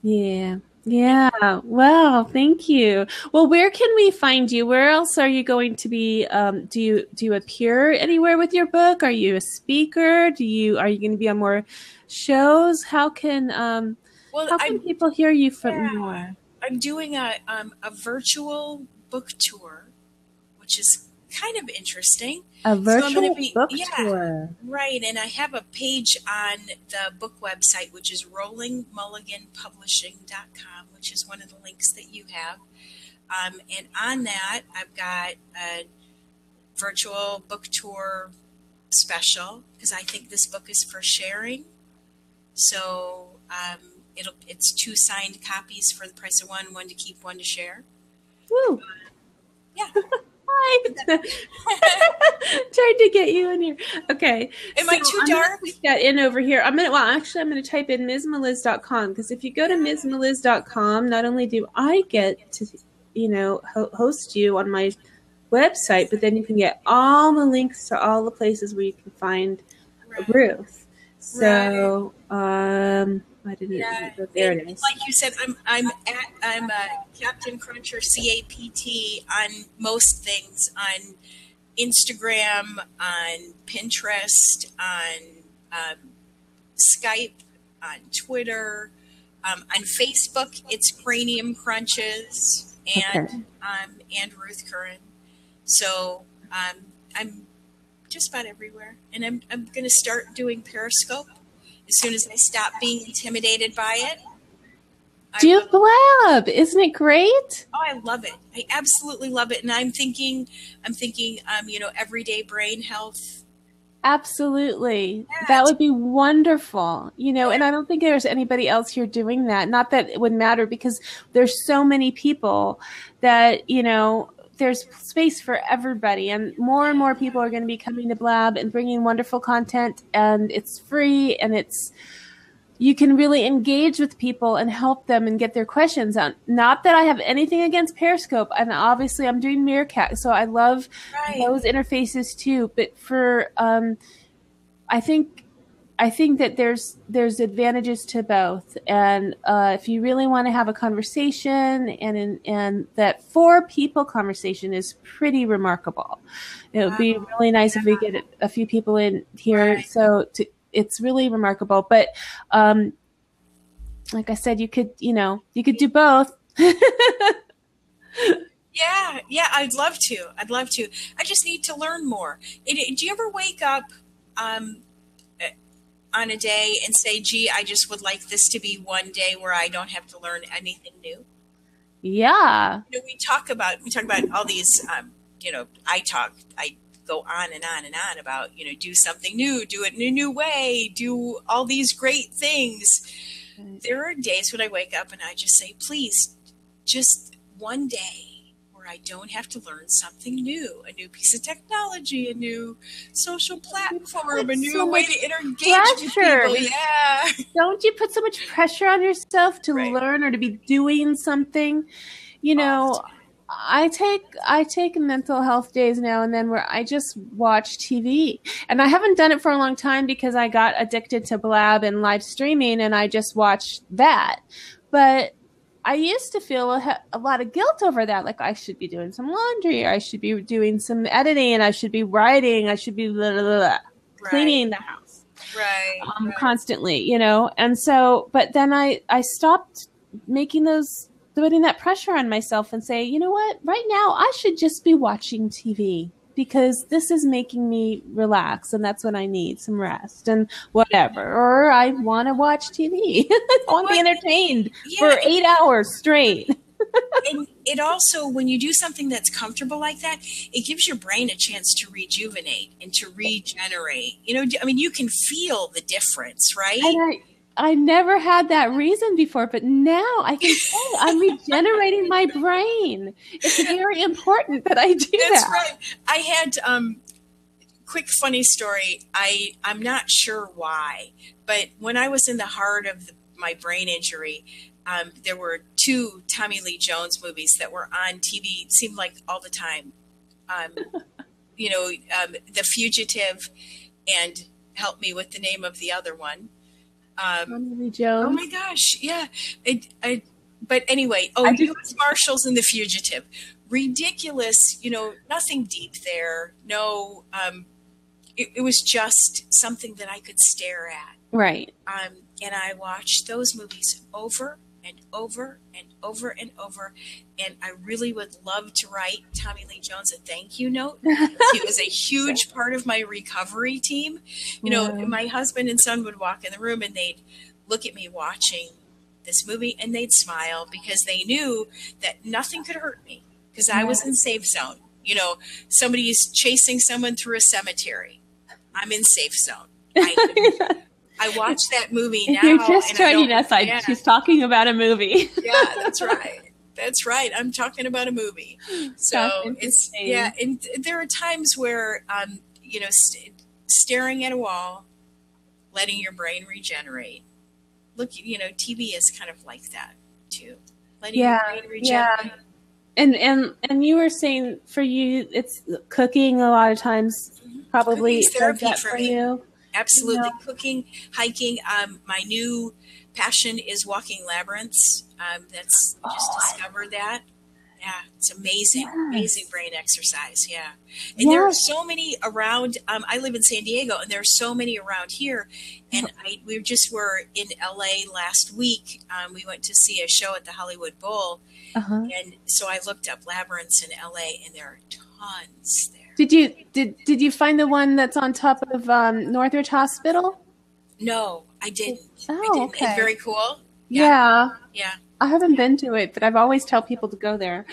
Yeah. Yeah. Well, thank you. Well, where can we find you? Where else are you going to be? Do you appear anywhere with your book? Are you a speaker? Are you going to be on more shows? How can people hear you from more? I'm doing a virtual book tour, which is kind of interesting. A virtual book tour. Right. And I have a page on the book website, which is rollingmulliganpublishing.com, which is one of the links that you have. And on that, I've got a virtual book tour special because I think this book is for sharing. So, it's 2 signed copies for the price of one to keep, one to share. Woo! Yeah. Hi. Tried to get you in here. Okay. Am I too dark? Put that in over here. I'm going to type in MsMeliz.com because if you go to MsMeliz.com, not only do I get to, host you on my website, but then you can get all the links to all the places where you can find Ruth. So, I didn't. Yeah, there it is. Like you said, I'm Captain Cruncher CAPT on most things, on Instagram, on Pinterest, on Skype, on Twitter, on Facebook. It's Cranium Crunches and Ruth Curran. So I'm just about everywhere, and I'm going to start doing Periscope. As soon as I stop being intimidated by it. Do Blab. Isn't it great? Oh, I love it. I absolutely love it. And I'm thinking, everyday brain health Absolutely. That would be wonderful, and I don't think there's anybody else here doing that. Not that it would matter, because there's so many people that, there's space for everybody, and more people are going to be coming to Blab and bringing wonderful content, and it's free, and you can really engage with people and help them and get their questions out. Not that I have anything against Periscope, and obviously I'm doing Meerkat, so I love those interfaces too. But for I think that there's advantages to both, and if you really want to have a conversation, and that 4 people conversation is pretty remarkable. It would be really nice if we get a few people in here, it's really remarkable. But like I said, you could do both. Yeah, I'd love to. I just need to learn more. Do you ever wake up on a day and say, gee, I just would like this to be one day where I don't have to learn anything new? Yeah. We talk about all these, I go on and on and on about, do something new, do it in a new way, do all these great things. There are days when I wake up and I just say, please, just one day where I don't have to learn something new, a new piece of technology, a new social platform, a new way to engage with people. Yeah. Don't you put so much pressure on yourself to learn or to be doing something? I take mental health days now and then where I just watch TV, and I haven't done it for a long time because I got addicted to Blab and live streaming, and I just watch that. But I used to feel a lot of guilt over that. Like, I should be doing some laundry, or I should be doing some editing, and I should be writing, I should be cleaning the house constantly, And so, but then I stopped putting that pressure on myself and say, you know what, right now I should just be watching TV, because this is making me relax, and that's what I need, some rest and whatever. Or I want to watch TV. I want to be entertained for 8 hours straight. And it also, when you do something that's comfortable like that, it gives your brain a chance to rejuvenate and to regenerate. You can feel the difference, right? And I never had that reason before, but now I can say I'm regenerating my brain. It's very important that I do that. That's right. I had quick funny story. I'm not sure why, but when I was in the heart of my brain injury, there were 2 Tommy Lee Jones movies that were on TV. It seemed like all the time. The Fugitive, and help me with the name of the other one. Tommy Lee Jones. Oh my gosh, yeah. But anyway, U.S. Marshals and The Fugitive. Ridiculous, nothing deep there. No, it was just something that I could stare at. Right. And I watched those movies over and over and over and over. And I really would love to write Tommy Lee Jones a thank you note. He was a huge part of my recovery team. My husband and son would walk in the room and they'd look at me watching this movie and they'd smile, because they knew that nothing could hurt me, because I was in safe zone. Somebody is chasing someone through a cemetery. I'm in safe zone. I watched that movie now. If you're just joining us, she's talking about a movie. Yeah, that's right. That's right. I'm talking about a movie. So it's, and there are times where, staring at a wall, letting your brain regenerate. Look, TV is kind of like that too. Letting your brain regenerate. Yeah. And you were saying for you, it's cooking a lot of times, probably therapy for me. You. Absolutely. Yeah. Cooking, hiking. My new passion is walking labyrinths. Just discovered that. Yeah, it's amazing. Yes. Amazing brain exercise. Yeah. And there are so many around. I live in San Diego, and there are so many around here. And we just were in LA last week. We went to see a show at the Hollywood Bowl. And so I looked up labyrinths in LA, and there are tons there. Did you find the one that's on top of Northridge Hospital? No, I didn't. Oh, I didn't. okay. It's very cool. Yeah. I haven't been to it, but I've always tell people to go there.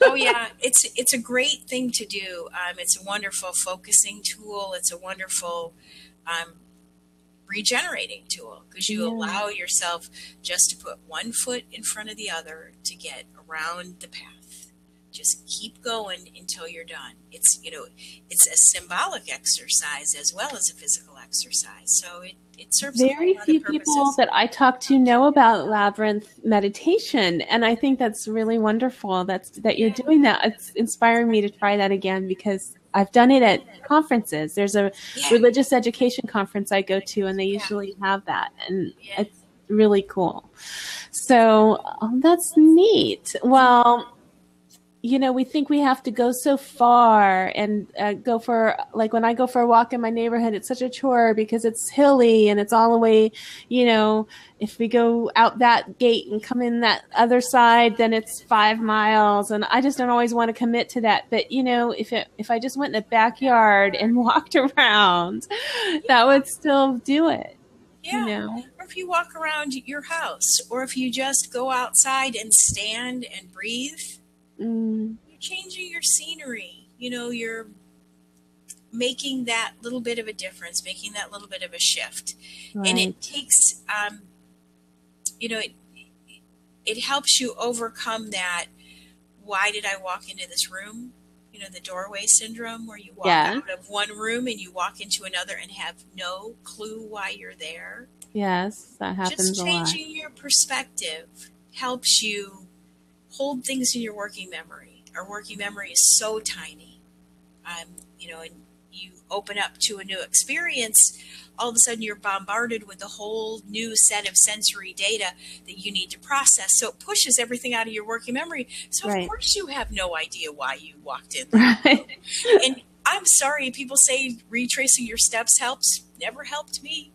Oh yeah, it's a great thing to do. It's a wonderful focusing tool. It's a wonderful regenerating tool because you allow yourself just to put one foot in front of the other to get around the path. Just keep going until you're done. It's, it's a symbolic exercise as well as a physical exercise. So it serves very few people that I talk to know about labyrinth meditation, and I think that's really wonderful. That you're doing that. It's inspiring me to try that again because I've done it at conferences. There's a religious education conference I go to, and they usually have that, and it's really cool. So that's neat. Well, we think we have to go so far and go for, like when I go for a walk in my neighborhood, it's such a chore because it's hilly and it's all the way, if we go out that gate and come in that other side, then it's 5 miles. And I just don't always want to commit to that. But, if I just went in the backyard and walked around, that would still do it. Yeah. Or if you walk around your house, or if you just go outside and stand and breathe. You're changing your scenery. You're making that little bit of a difference, making that little bit of a shift. Right. And it takes, it helps you overcome that. Why did I walk into this room? The doorway syndrome, where you walk out of one room and you walk into another and have no clue why you're there. Yes, that happens Just a lot. changing your perspective helps you hold things in your working memory. Our working memory is so tiny. And you open up to a new experience, all of a sudden you're bombarded with a whole new set of sensory data that you need to process. So it pushes everything out of your working memory. So of course you have no idea why you walked in there. Right. And I'm sorry, people say retracing your steps helps. Never helped me.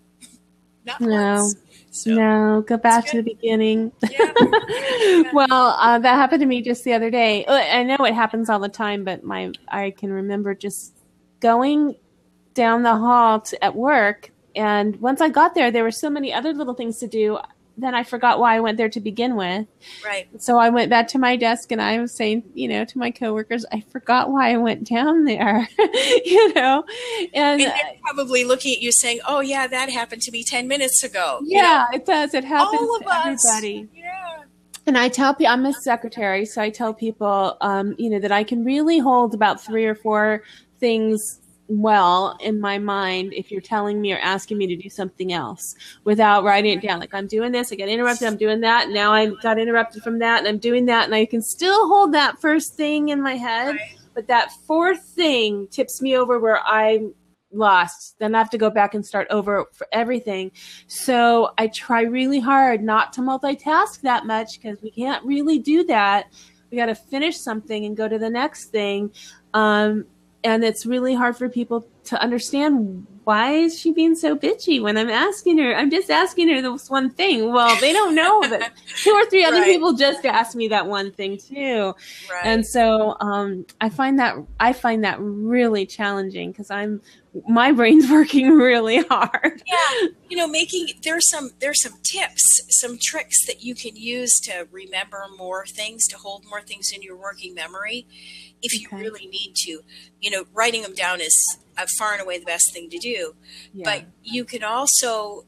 Not once. So, no, go back to the beginning. Yeah. Well, that happened to me just the other day. I know it happens all the time, but I can remember just going down the hall at work. And once I got there were so many other little things to do. Then I forgot why I went there to begin with. Right. So I went back to my desk and I was saying, to my coworkers, I forgot why I went down there, and they're probably looking at you saying, oh yeah, that happened to me 10 minutes ago. Yeah, it does. It happens all of to everybody. Yeah. And I tell people, I'm a secretary, so I tell people, that I can really hold about 3 or 4 things well in my mind if you're telling me or asking me to do something else without writing it down. Like, I'm doing this, I get interrupted, I'm doing that, and now I got interrupted from that, and I'm doing that, and I can still hold that first thing in my head, but that 4th thing tips me over where I'm lost. Then I have to go back and start over for everything. So I try really hard not to multitask that much because we can't really do that. We got to finish something and go to the next thing. And it's really hard for people to understand, why is she being so bitchy when I'm asking her? I'm just asking her this one thing. Well, they don't know that 2 or 3 other people just asked me that one thing too. Right. And so I find that really challenging because my brain's working really hard. Yeah. There's some tips, some tricks that you can use to remember more things, to hold more things in your working memory. If you really need to, writing them down is far and away the best thing to do. Yeah. But you can also,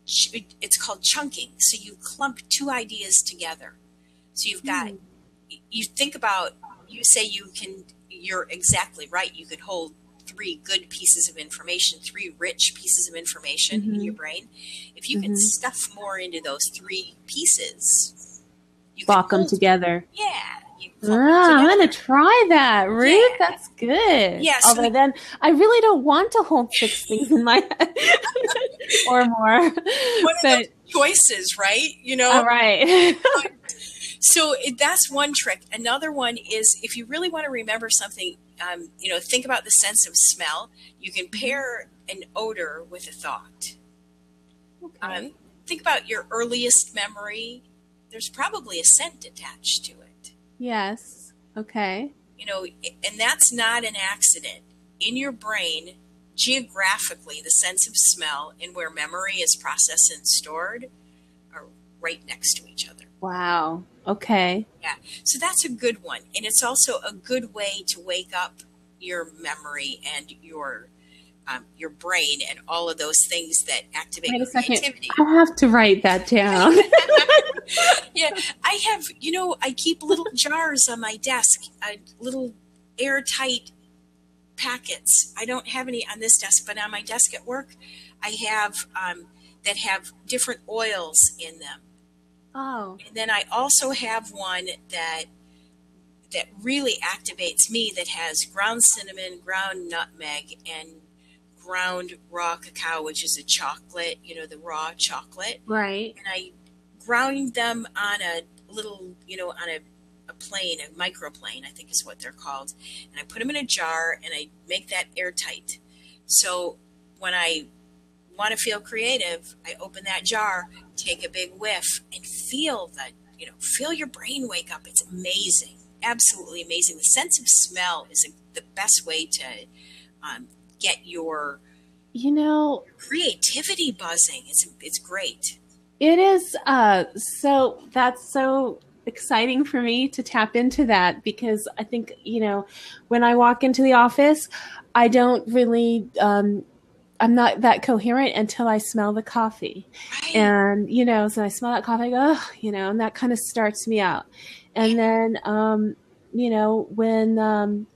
it's called chunking. So you clump 2 ideas together. So you've got, you think about, you say you're exactly right. You could hold 3 good pieces of information, 3 rich pieces of information in your brain. If you can stuff more into those 3 pieces, you lock them together. Yeah. I'm going to try that, Ruth. Yeah. That's good. Yeah, although then I really don't want to hold 6 things in my head or more. One of those choices, right? All right. So that's one trick. Another one is, if you really want to remember something, think about the sense of smell. You can pair an odor with a thought. Okay. Think about your earliest memory. There's probably a scent attached to it. Yes. Okay. And that's not an accident. In your brain, geographically, the sense of smell and where memory is processed and stored are right next to each other. Wow. Okay. Yeah. So that's a good one. And it's also a good way to wake up your memory and your brain and all of those things that activate Wait a second. creativity. I have to write that down. Yeah. I have, I keep little jars on my desk, little airtight packets. I don't have any on this desk, but on my desk at work, I have that have different oils in them. Oh. And then I also have one that really activates me that has ground cinnamon, ground nutmeg, and ground raw cacao, which is a chocolate, the raw chocolate. Right. And I ground them on a little, on a plane, a microplane, I think is what they're called. And I put them in a jar and I make that airtight. So when I want to feel creative, I open that jar, take a big whiff, and feel feel your brain wake up. It's amazing, absolutely amazing. The sense of smell is the best way to get your creativity buzzing. It's great. It is. So that's so exciting for me to tap into that, because I think, when I walk into the office, I don't really, I'm not that coherent until I smell the coffee. Right. And, so I smell that coffee, I go, and that kind of starts me out. And then, when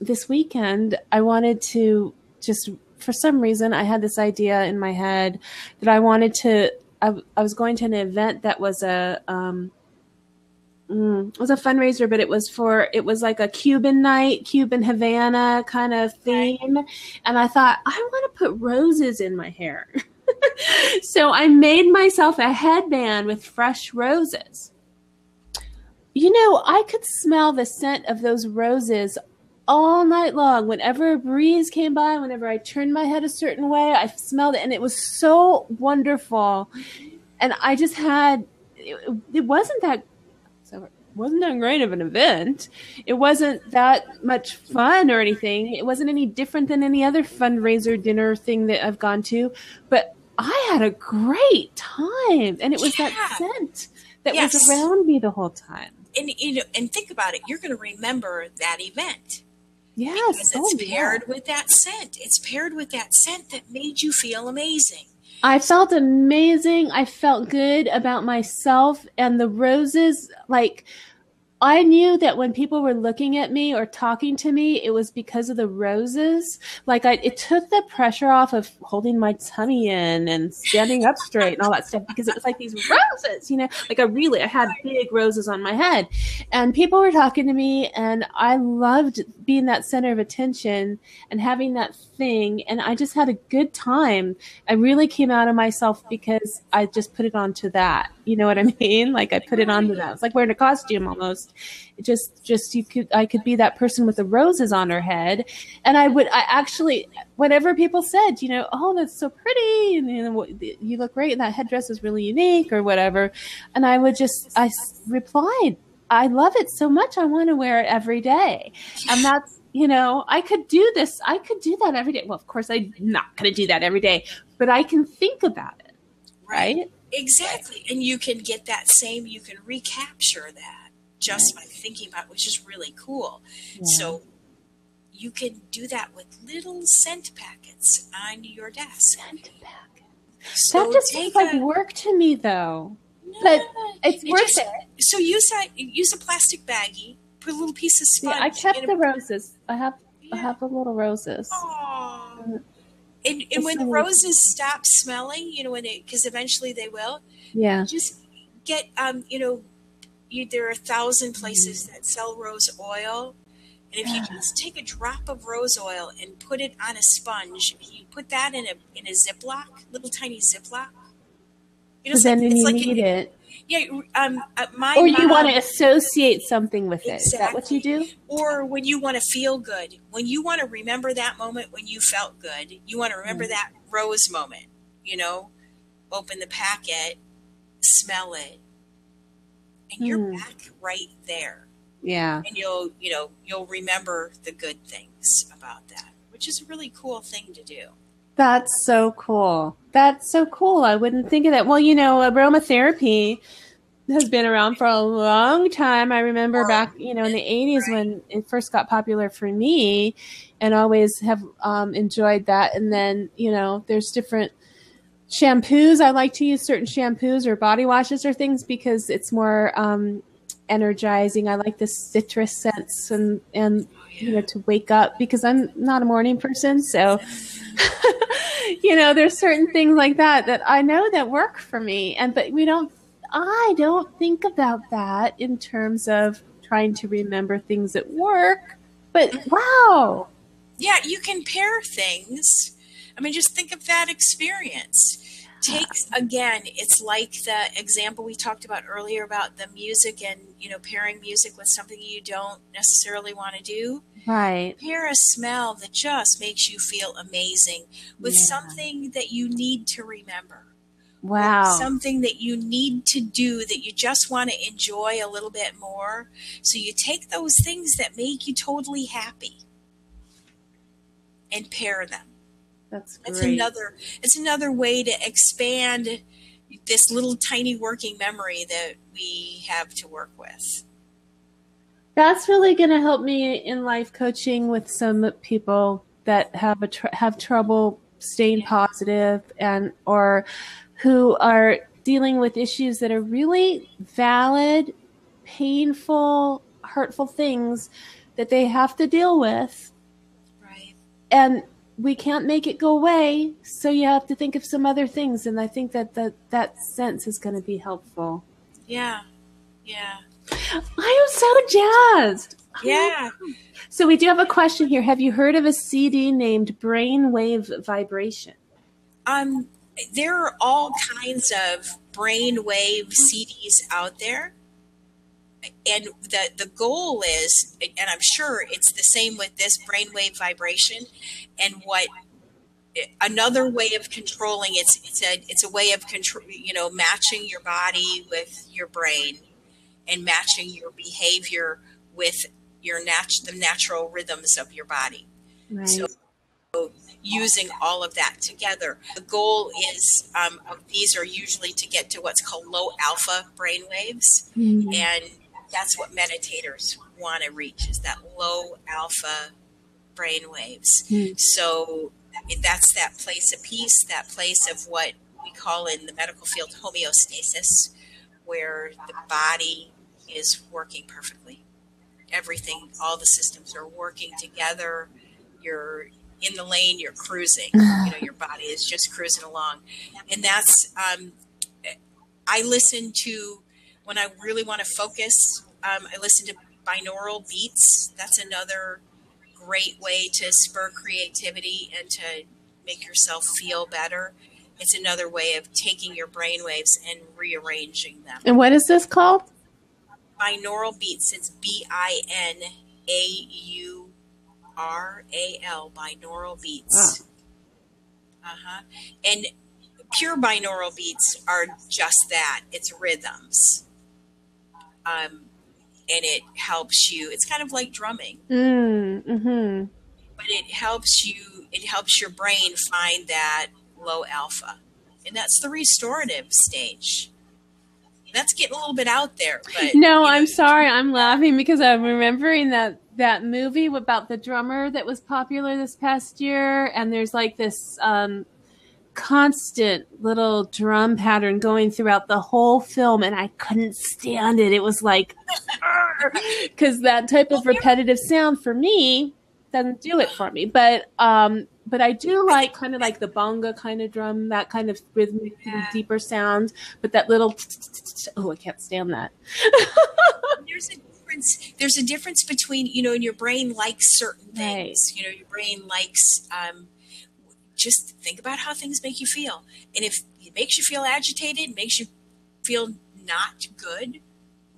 this weekend I wanted to just, for some reason, I had this idea in my head that I wanted to, I was going to an event that was a fundraiser, but it was like a Cuban night, Cuban Havana kind of theme. And I thought, I want to put roses in my hair. So I made myself a headband with fresh roses. I could smell the scent of those roses all night long. Whenever a breeze came by, whenever I turned my head a certain way, I smelled it, and it was so wonderful. And I just had, it wasn't that great of an event. It wasn't that much fun or anything. It wasn't any different than any other fundraiser dinner thing that I've gone to, but I had a great time, and it was that scent that was around me the whole time. And think about it. You're going to remember that event. Yes. Because it's paired with that scent. It's paired with that scent that made you feel amazing. I felt amazing. I felt good about myself, and the roses, I knew that when people were looking at me or talking to me, it was because of the roses. It took the pressure off of holding my tummy in and standing up straight and all that stuff, because it was like these roses, I had big roses on my head, and people were talking to me, and I loved being that center of attention and having that thing. And I just had a good time. I really came out of myself because I just put it onto that. You know what I mean? I put it onto that. It's like wearing a costume almost. It I could be that person with the roses on her head. And I actually, whenever people said, oh, that's so pretty, and you look great, and that headdress is really unique or whatever. And I replied, I love it so much. I want to wear it every day. And that's, I could do this. I could do that every day. Well, of course, I'm not going to do that every day, but I can think about it. Right? Exactly. And you can get you can recapture that just by thinking about it, which is really cool. Yeah. So you can do that with little scent packets on your desk. Scent packets. So that just seems like work to me, though. No, but it's worth it. So use a plastic baggie, put a little piece of sponge. Yeah, I kept the roses. I have the little roses. Aww. And when the roses stop smelling, because eventually they will. Yeah. Just get, there are 1,000 places that sell rose oil. And if you just take a drop of rose oil and put it on a sponge, you put that in a Ziploc, little tiny Ziploc. Then you need it. Yeah. Or you want to associate something with it. Exactly. Is that what you do? Or when you want to feel good, when you want to remember that moment when you felt good, you want to remember that rose moment, open the packet, smell it, and you're back right there. Yeah. And you'll remember the good things about that, which is a really cool thing to do. That's so cool. I wouldn't think of that. Well, aromatherapy, has been around for a long time. I remember back, in the 80s when it first got popular for me, and always have enjoyed that. And then, there's different shampoos. I like to use certain shampoos or body washes or things because it's more energizing. I like the citrus scents and to wake up because I'm not a morning person. So, there's certain things like that I know that work for me. But I don't think about that in terms of trying to remember things at work. But wow. Yeah, you can pair things. I mean, just think of that experience. Again, it's like the example we talked about earlier about the music and, pairing music with something you don't necessarily want to do. Right. Pair a smell that just makes you feel amazing with something that you need to remember. Wow. Something that you need to do that you just want to enjoy a little bit more. So you take those things that make you totally happy and pair them. That's great. It's another way to expand this little tiny working memory that we have to work with. That's really going to help me in life coaching with some people that have trouble staying positive or who are dealing with issues that are really valid, painful, hurtful things that they have to deal with. Right. And we can't make it go away, so you have to think of some other things. And I think that sense is going to be helpful. Yeah. I am so jazzed. Yeah. So we do have a question here. Have you heard of a CD named Brainwave Vibration? There are all kinds of brainwave CDs out there. And the goal is, and I'm sure it's the same with this brainwave vibration, and another way of controlling it's a way of control, matching your body with your brain and matching your behavior with the natural rhythms of your body. Right. So using all of that together. The goal is, these are usually to get to what's called low alpha brainwaves, and that's what meditators want to reach, is that low alpha brainwaves. So that's that place of peace, that place of what we call in the medical field homeostasis, where the body is working perfectly. Everything, all the systems are working together. You're in the lane, you're cruising. Your body is just cruising along. And that's, I listen to, when I really want to focus, I listen to binaural beats. That's another great way to spur creativity and to make yourself feel better. It's another way of taking your brainwaves and rearranging them. And what is this called? Binaural beats. It's BINAURAL, binaural beats. And pure binaural beats are just that. It's rhythms. And it helps you. It's kind of like drumming. But it helps your brain find that low alpha. And that's the restorative stage. That's getting a little bit out there. But, no, I'm sorry. I'm laughing because I'm remembering that movie about the drummer that was popular this past year. And there's like this constant little drum pattern going throughout the whole film. And I couldn't stand it. It was like, because that type of repetitive sound for me doesn't do it for me. But I do like kind of like the bonga kind of drum, that kind of rhythmic, deeper sound. But that little, I can't stand that. There's a difference between, and your brain likes certain things. Right. Your brain likes, just think about how things make you feel. And if it makes you feel agitated, makes you feel not good,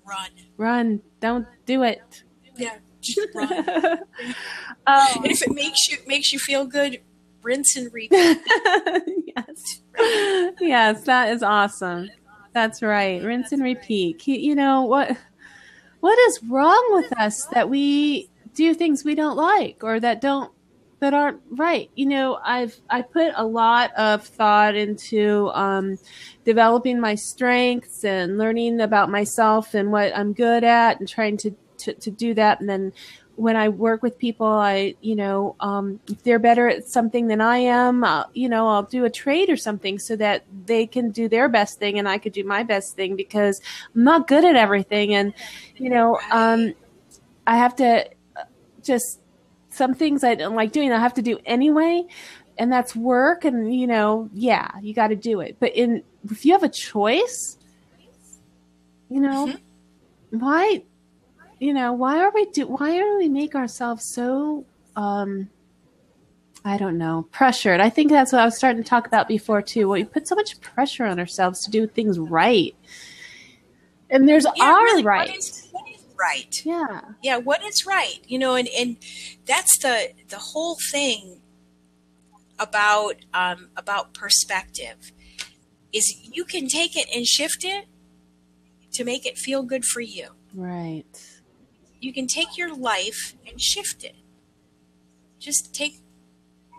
run. Run. Don't do it. Yeah. Just run. And if it makes you feel good, rinse and repeat. Yes. Yes, that is awesome. That's right. Rinse and repeat. What is wrong with us that we do things we don't like or that don't that aren't right. You know, I put a lot of thought into developing my strengths and learning about myself and what I'm good at and trying to do that. And then when I work with people, if they're better at something than I am, I'll do a trade or something so that they can do their best thing and I could do my best thing, because I'm not good at everything. And, I have to just, some things I don't like doing, I have to do anyway. And that's work. And, you got to do it. But if you have a choice, why do we make ourselves so, I don't know, pressured? I think that's what I was starting to talk about before too. We put so much pressure on ourselves to do things right. And there's our right. What is right? Yeah. Yeah. What is right? And that's the whole thing about perspective is you can take it and shift it to make it feel good for you. Right. You can take your life and shift it. Just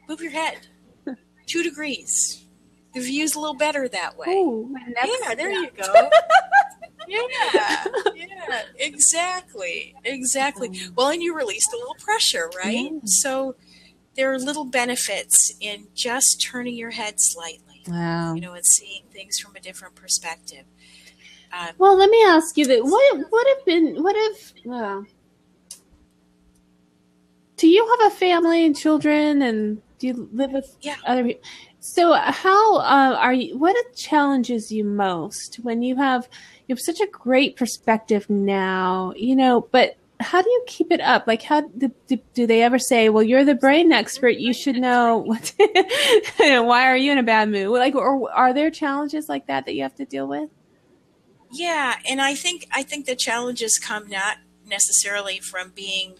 move your head 2 degrees. The view's a little better that way. Ooh, yeah, there you go. Yeah, exactly. Well, and you released a little pressure, right? Yeah. So there are little benefits in just turning your head slightly. Wow. And seeing things from a different perspective. Well, let me ask you that. Do you have a family and children, and do you live with other people? So how what challenges you most when you have such a great perspective now, but how do you keep it up? Like, how do they ever say, well, you're the brain expert, you should know what, why are you in a bad mood? Like, or are there challenges like that you have to deal with? Yeah. And I think the challenges come not necessarily from being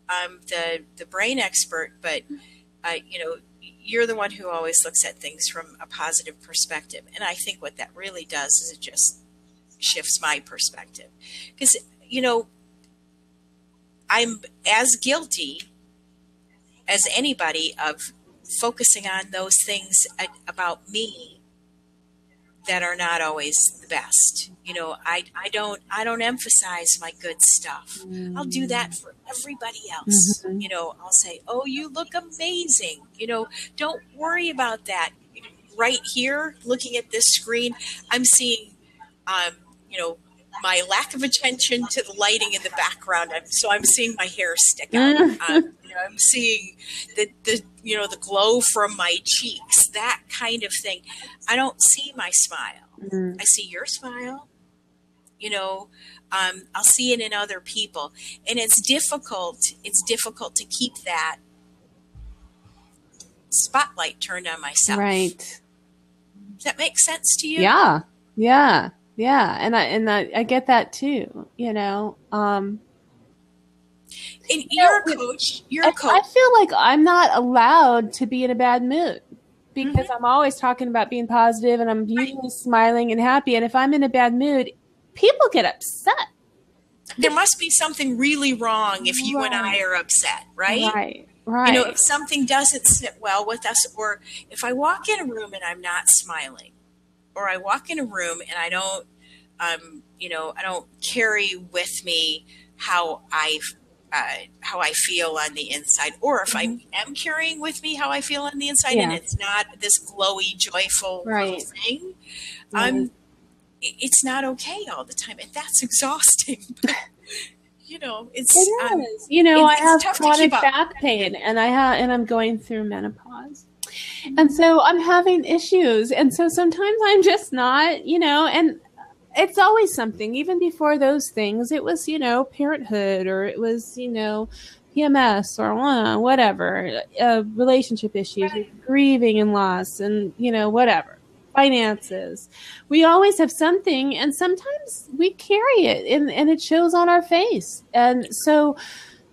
the brain expert, but you're the one who always looks at things from a positive perspective. And I think what that really does is it just shifts my perspective. Because, I'm as guilty as anybody of focusing on those things about me that are not always the best. I don't emphasize my good stuff. I'll do that for everybody else. Mm-hmm. I'll say, oh, you look amazing. Don't worry about that. Right here, looking at this screen, I'm seeing, my lack of attention to the lighting in the background. I'm seeing my hair stick out. I'm seeing the glow from my cheeks, that kind of thing. I don't see my smile. I see your smile. I'll see it in other people, and it's difficult. It's difficult to keep that spotlight turned on myself. Right. Does that make sense to you? Yeah. And I get that too, And you're a coach. I feel like I'm not allowed to be in a bad mood because I'm always talking about being positive and I'm usually smiling and happy. And if I'm in a bad mood, people get upset. There must be something really wrong if you and I are upset, right? Right. If something doesn't sit well with us, or if I walk in a room and I'm not smiling, or I walk in a room and I don't, I don't carry with me how I feel on the inside, or if I am carrying with me how I feel on the inside, and it's not this glowy, joyful little thing, it's not okay all the time, and that's exhausting. But, it's I have chronic back pain, and I'm going through menopause. And so I'm having issues. And so sometimes I'm just not, and it's always something. Even before those things, it was, parenthood, or it was, PMS, or whatever, relationship issues, grieving and loss, and, whatever, finances. We always have something, and sometimes we carry it and it shows on our face. And so,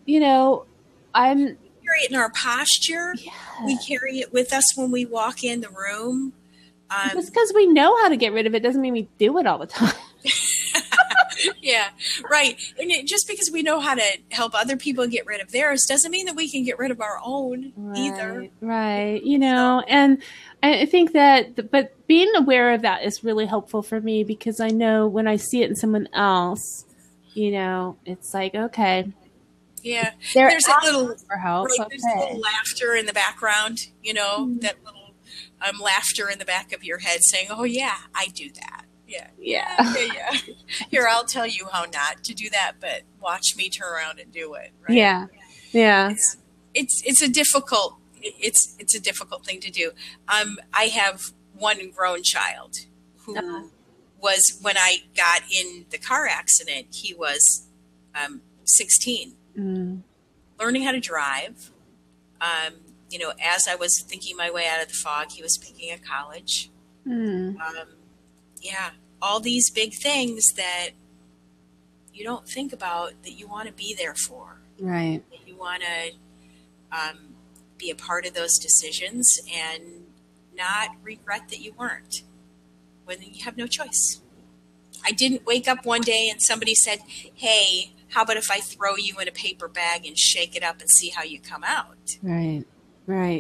I'm carry it in our posture. Yeah. We carry it with us when we walk in the room. Just because we know how to get rid of it doesn't mean we do it all the time. Yeah, right. And just because we know how to help other people get rid of theirs doesn't mean that we can get rid of our own either. Right. You know, and I think that, but being aware of that is really helpful for me, because I know when I see it in someone else, you know, it's like, okay. Yeah. There's a little, for help. Right, there's a little laughter in the background, you know, that little laughter in the back of your head saying, oh yeah, I do that. Yeah. Here, I'll tell you how not to do that, but watch me turn around and do it. Right? Yeah. It's a difficult thing to do. I have one grown child who was, when I got in the car accident, he was 16, learning how to drive. You know, as I was thinking my way out of the fog, he was picking a college. Yeah, all these big things that you don't think about that you want to be there for. Right. That you want to be a part of those decisions and not regret that you weren't, when you have no choice. I didn't wake up one day and somebody said, hey, how about if I throw you in a paper bag and shake it up and see how you come out? Right.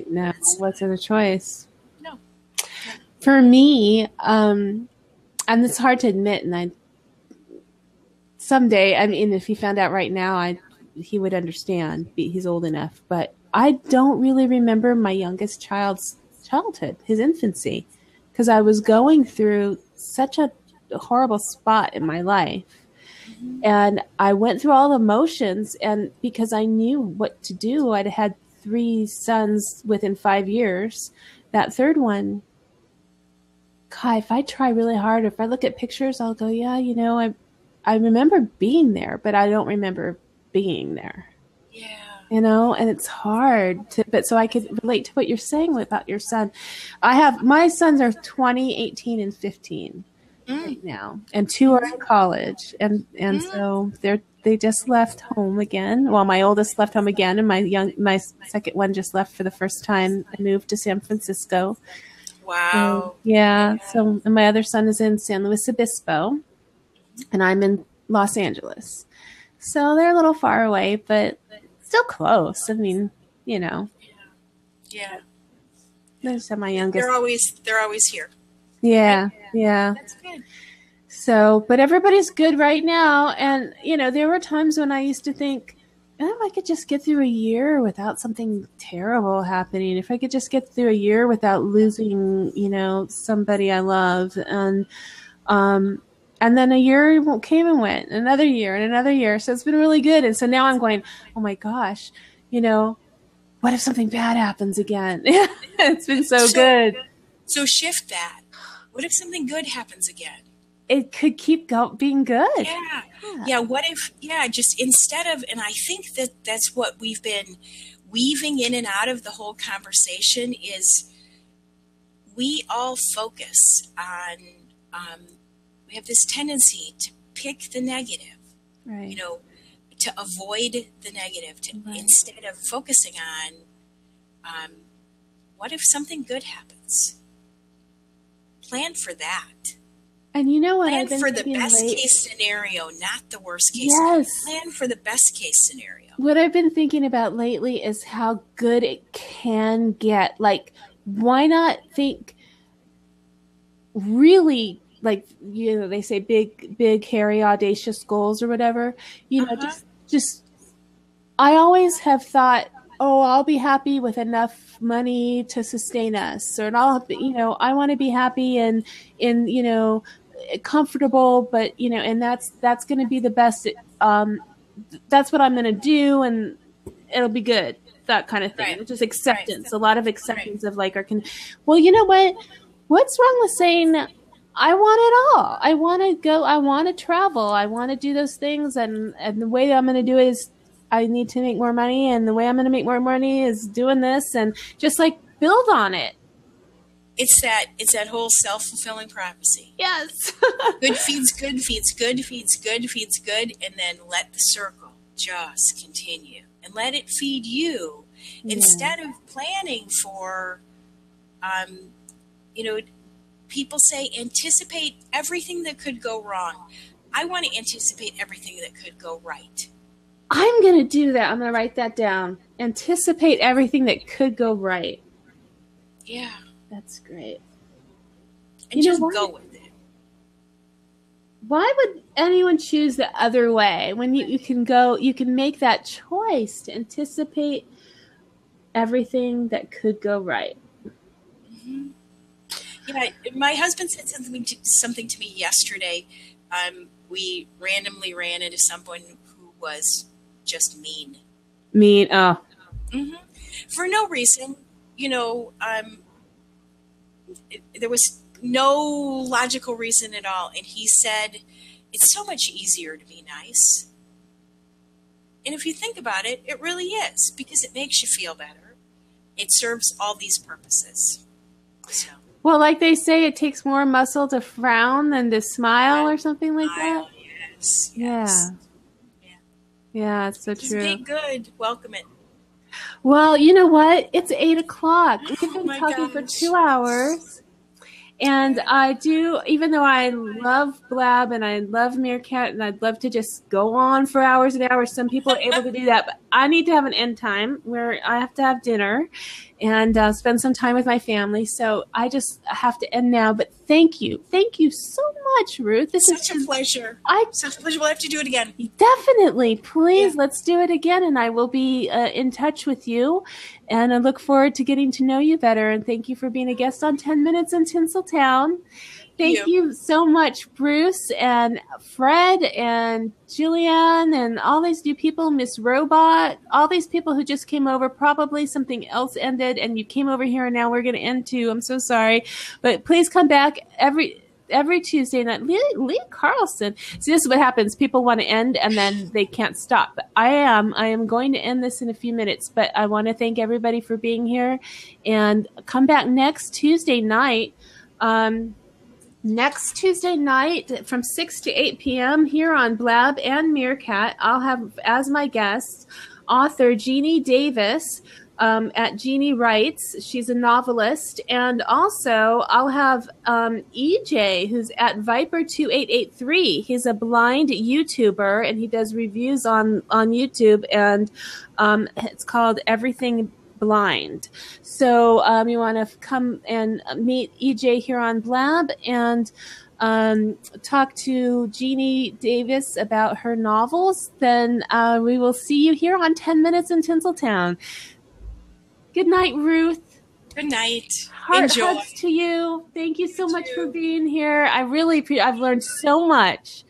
No, it wasn't a choice. No. For me, and it's hard to admit, and someday, I mean, if he found out right now, he would understand. He's old enough, but I don't really remember my youngest child's childhood, his infancy, because I was going through such a horrible spot in my life. And I went through all the motions, and because I knew what to do, I'd had 3 sons within 5 years. That third one, God, if I try really hard, if I look at pictures, I'll go, yeah, you know, I remember being there, but I don't remember being there. Yeah. You know, and it's hard but so I could relate to what you're saying about your son. My sons are 20, 18, and 15 right now, and 2 are in college, and so they just left home again. Well, my oldest left home again, and my second one just left for the first time and moved to San Francisco. Wow. Yeah. So, and my other son is in San Luis Obispo, and I'm in Los Angeles. So they're a little far away, but still close. I mean, you know. Yeah. Those are my youngest. They're always here. Yeah. Right? Yeah. That's good. So, but everybody's good right now. And, you know, there were times when I used to think, oh, if I could just get through a year without something terrible happening, if I could just get through a year without losing, you know, somebody I love. And then a year came and went, another year and another year. So it's been really good. And so now I'm going, oh my gosh, you know, what if something bad happens again? It's been so good. So shift that. What if something good happens again? It could keep being good. Yeah. What if, just instead of, and I think that's what we've been weaving in and out of the whole conversation is we all focus on, we have this tendency to pick the negative, right? You know, to avoid the negative, instead of focusing on what if something good happens? Plan for that. And you know what? Plan for the best case scenario, not the worst case. Yes. Plan for the best case scenario. What I've been thinking about lately is how good it can get. Like, why not think really, like, you know, they say big, hairy, audacious goals or whatever. You know, just I always have thought, oh, I'll be happy with enough money to sustain us, or I want to be happy and you know, comfortable, but you know, and that's going to be the best. That's what I'm going to do, and it'll be good. That kind of thing. Right. It's just acceptance. Right. A lot of acceptance of like well, you know what? What's wrong with saying I want it all? I want to go. I want to travel. I want to do those things, and the way that I'm going to do it is I need to make more money, and the way I'm going to make more money is doing this, and just like build on it. It's that whole self-fulfilling prophecy. Yes. Good feeds good, feeds good, feeds good, feeds good, and then let the circle just continue. And let it feed you instead of planning for, you know, people say anticipate everything that could go wrong. I want to anticipate everything that could go right. I'm going to do that. I'm going to write that down. Anticipate everything that could go right. Yeah. That's great. And just go with it. Why would anyone choose the other way when you can make that choice to anticipate everything that could go right? Mm-hmm. Yeah, my husband said something to me yesterday. We randomly ran into someone who was just mean. Mean, oh. Mm-hmm. For no reason. There was no logical reason at all. And he said, it's so much easier to be nice. And if you think about it, it really is, because it makes you feel better. It serves all these purposes. So. Well, like they say, it takes more muscle to frown than to smile or something like that. Yes. Yeah. Yeah, it's so true. Just be good. Welcome it. Well, you know what? It's 8:00. We've been talking for 2 hours. And I do, even though I love Blab and I love Meerkat and I'd love to just go on for hours and hours, some people are able to do that, but I need to have an end time where I have to have dinner and spend some time with my family. So I just have to end now. But thank you. Thank you so much, Ruth. This is such a pleasure. Such a pleasure. We'll have to do it again. Definitely. Please, let's do it again. And I will be in touch with you. And I look forward to getting to know you better. And thank you for being a guest on 10 Minutes in Tinseltown. Thank you so much, Bruce and Fred and Julianne and all these new people, Miss Robot, all these people who just came over. Probably something else ended and you came over here and now we're going to end too. I'm so sorry. But please come back every Tuesday night. Lee Carlson. See, this is what happens. People want to end and then they can't stop. But I am going to end this in a few minutes, but I want to thank everybody for being here and come back next Tuesday night. Next Tuesday night from 6 to 8 p.m. here on Blab and Meerkat, I'll have as my guest author Jeannie Davis at Jeannie Writes. She's a novelist. And also I'll have EJ, who's at Viper2883. He's a blind YouTuber, and he does reviews on YouTube. And it's called Everything Blind. So you want to come and meet EJ here on Blab and talk to Jeannie Davis about her novels, then we will see you here on 10 Minutes in Tinseltown. Good night, Ruth. Good night. Enjoy. Hugs to you. Thank you so much for being here. I really I've learned so much.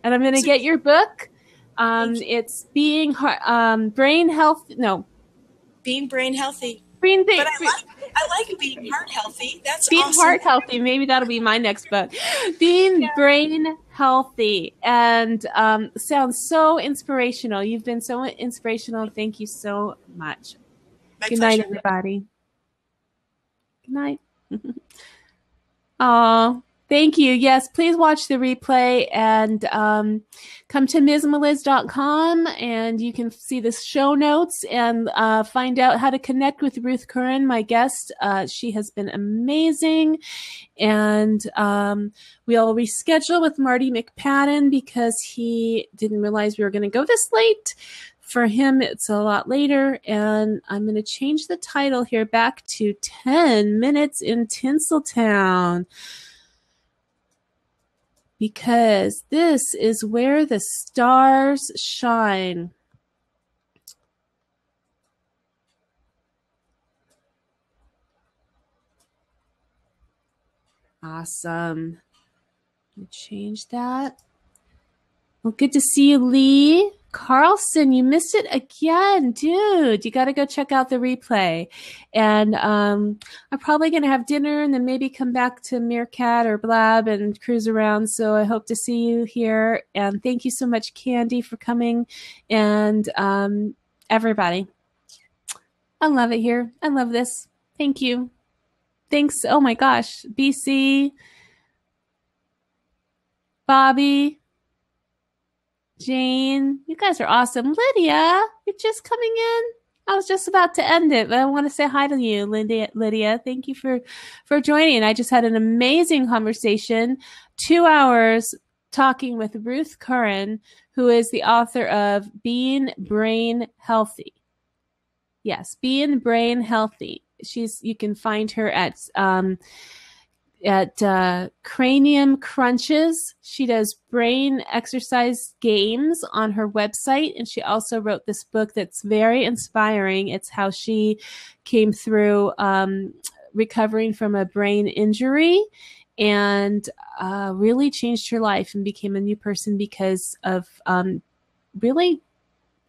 And I'm going to get your book. It's Being Brain Health. No. Being Brain Healthy. But I like Being Heart Healthy. That's Being awesome. Heart Healthy. Maybe that'll be my next book. Being Brain Healthy. And sounds so inspirational. You've been so inspirational. Thank you so much. Good night, everybody. Good night. Aw. Thank you. Yes, please watch the replay and come to MsMeliz.com and you can see the show notes and find out how to connect with Ruth Curran, my guest. She has been amazing. And we'll reschedule with Marty McPadden because he didn't realize we were going to go this late. For him, it's a lot later. And I'm going to change the title here back to 10 Minutes in Tinseltown. Because this is where the stars shine. Awesome. Change that. Well, good to see you, Lee. Carlson, you missed it again, dude. You got to go check out the replay. And I'm probably going to have dinner and then maybe come back to Meerkat or Blab and cruise around. So I hope to see you here. And thank you so much, Candy, for coming. And everybody. I love it here. I love this. Thank you. Thanks. Oh, my gosh. BC. Bobby. Jane, you guys are awesome. Lydia, you're just coming in. I was just about to end it, but I want to say hi to you, Lydia. Thank you for joining. I just had an amazing conversation. 2 hours talking with Ruth Curran, who is the author of Being Brain Healthy. Yes, Being Brain Healthy. You can find her at Cranium Crunches. She does brain exercise games on her website, and she also wrote this book that's very inspiring. It's how she came through recovering from a brain injury and really changed her life and became a new person because of really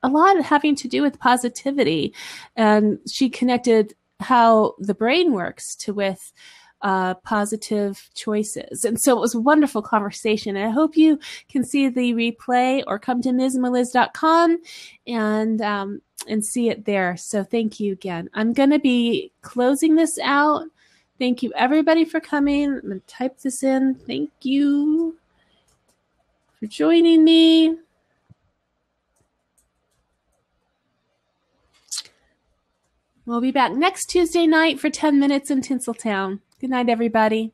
a lot having to do with positivity. And she connected how the brain works with positive choices. And so it was a wonderful conversation. And I hope you can see the replay or come to MsMeliz.com and see it there. So thank you again. I'm going to be closing this out. Thank you, everybody, for coming. I'm going to type this in. Thank you for joining me. We'll be back next Tuesday night for 10 minutes in Tinseltown. Good night, everybody.